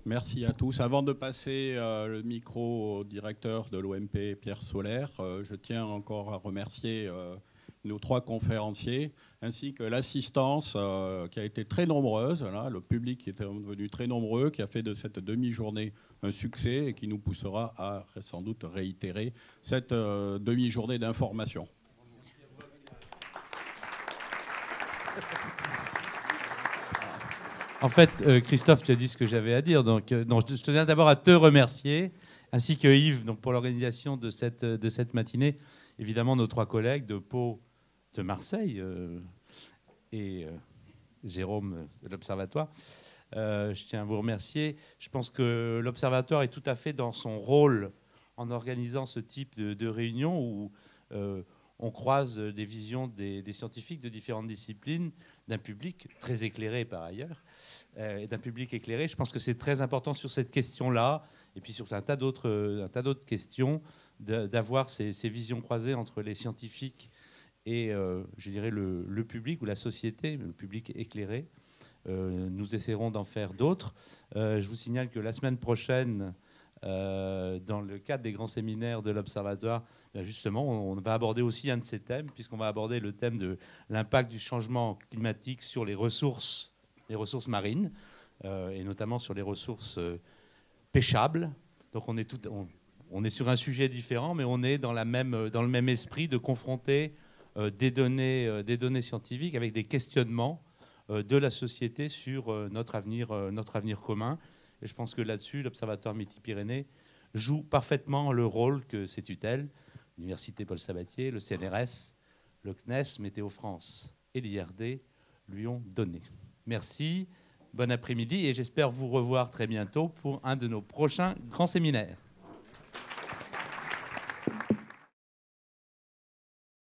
[SPEAKER 9] Merci à tous. Avant de passer le micro au directeur de l'OMP, Pierre Solaire, je tiens encore à remercier nos 3 conférenciers, ainsi que l'assistance qui a été très nombreuse, là, le public qui était devenu très nombreux, qui a fait de cette demi-journée un succès et qui nous poussera à sans doute réitérer cette demi-journée d'information.
[SPEAKER 21] En fait, Christophe, tu as dit ce que j'avais à dire. Donc, je tenais d'abord à te remercier, ainsi que Yves, donc, pour l'organisation de cette matinée. Évidemment, nos 3 collègues de Pau, de Marseille et Jérôme de l'Observatoire. Je tiens à vous remercier. Je pense que l'Observatoire est tout à fait dans son rôle en organisant ce type de réunion où on croise des visions des scientifiques de différentes disciplines, d'un public très éclairé par ailleurs, et d'un public éclairé. Je pense que c'est très important sur cette question-là, et puis sur un tas d'autres questions, d'avoir ces visions croisées entre les scientifiques et, je dirais, le public ou la société, le public éclairé. Nous essaierons d'en faire d'autres. Je vous signale que la semaine prochaine, dans le cadre des grands séminaires de l'Observatoire, justement, on va aborder aussi un de ces thèmes, puisqu'on va aborder le thème de l'impact du changement climatique sur les ressources marines, et notamment sur les ressources pêchables. Donc on est sur un sujet différent, mais on est dans le même esprit de confronter des données scientifiques avec des questionnements de la société sur notre avenir commun. Et je pense que là-dessus, l'Observatoire Midi-Pyrénées joue parfaitement le rôle que ses tutelles, l'Université Paul Sabatier, le CNRS, le CNES, Météo France et l'IRD, lui ont donné. Merci, bon après-midi et j'espère vous revoir très bientôt pour un de nos prochains grands séminaires.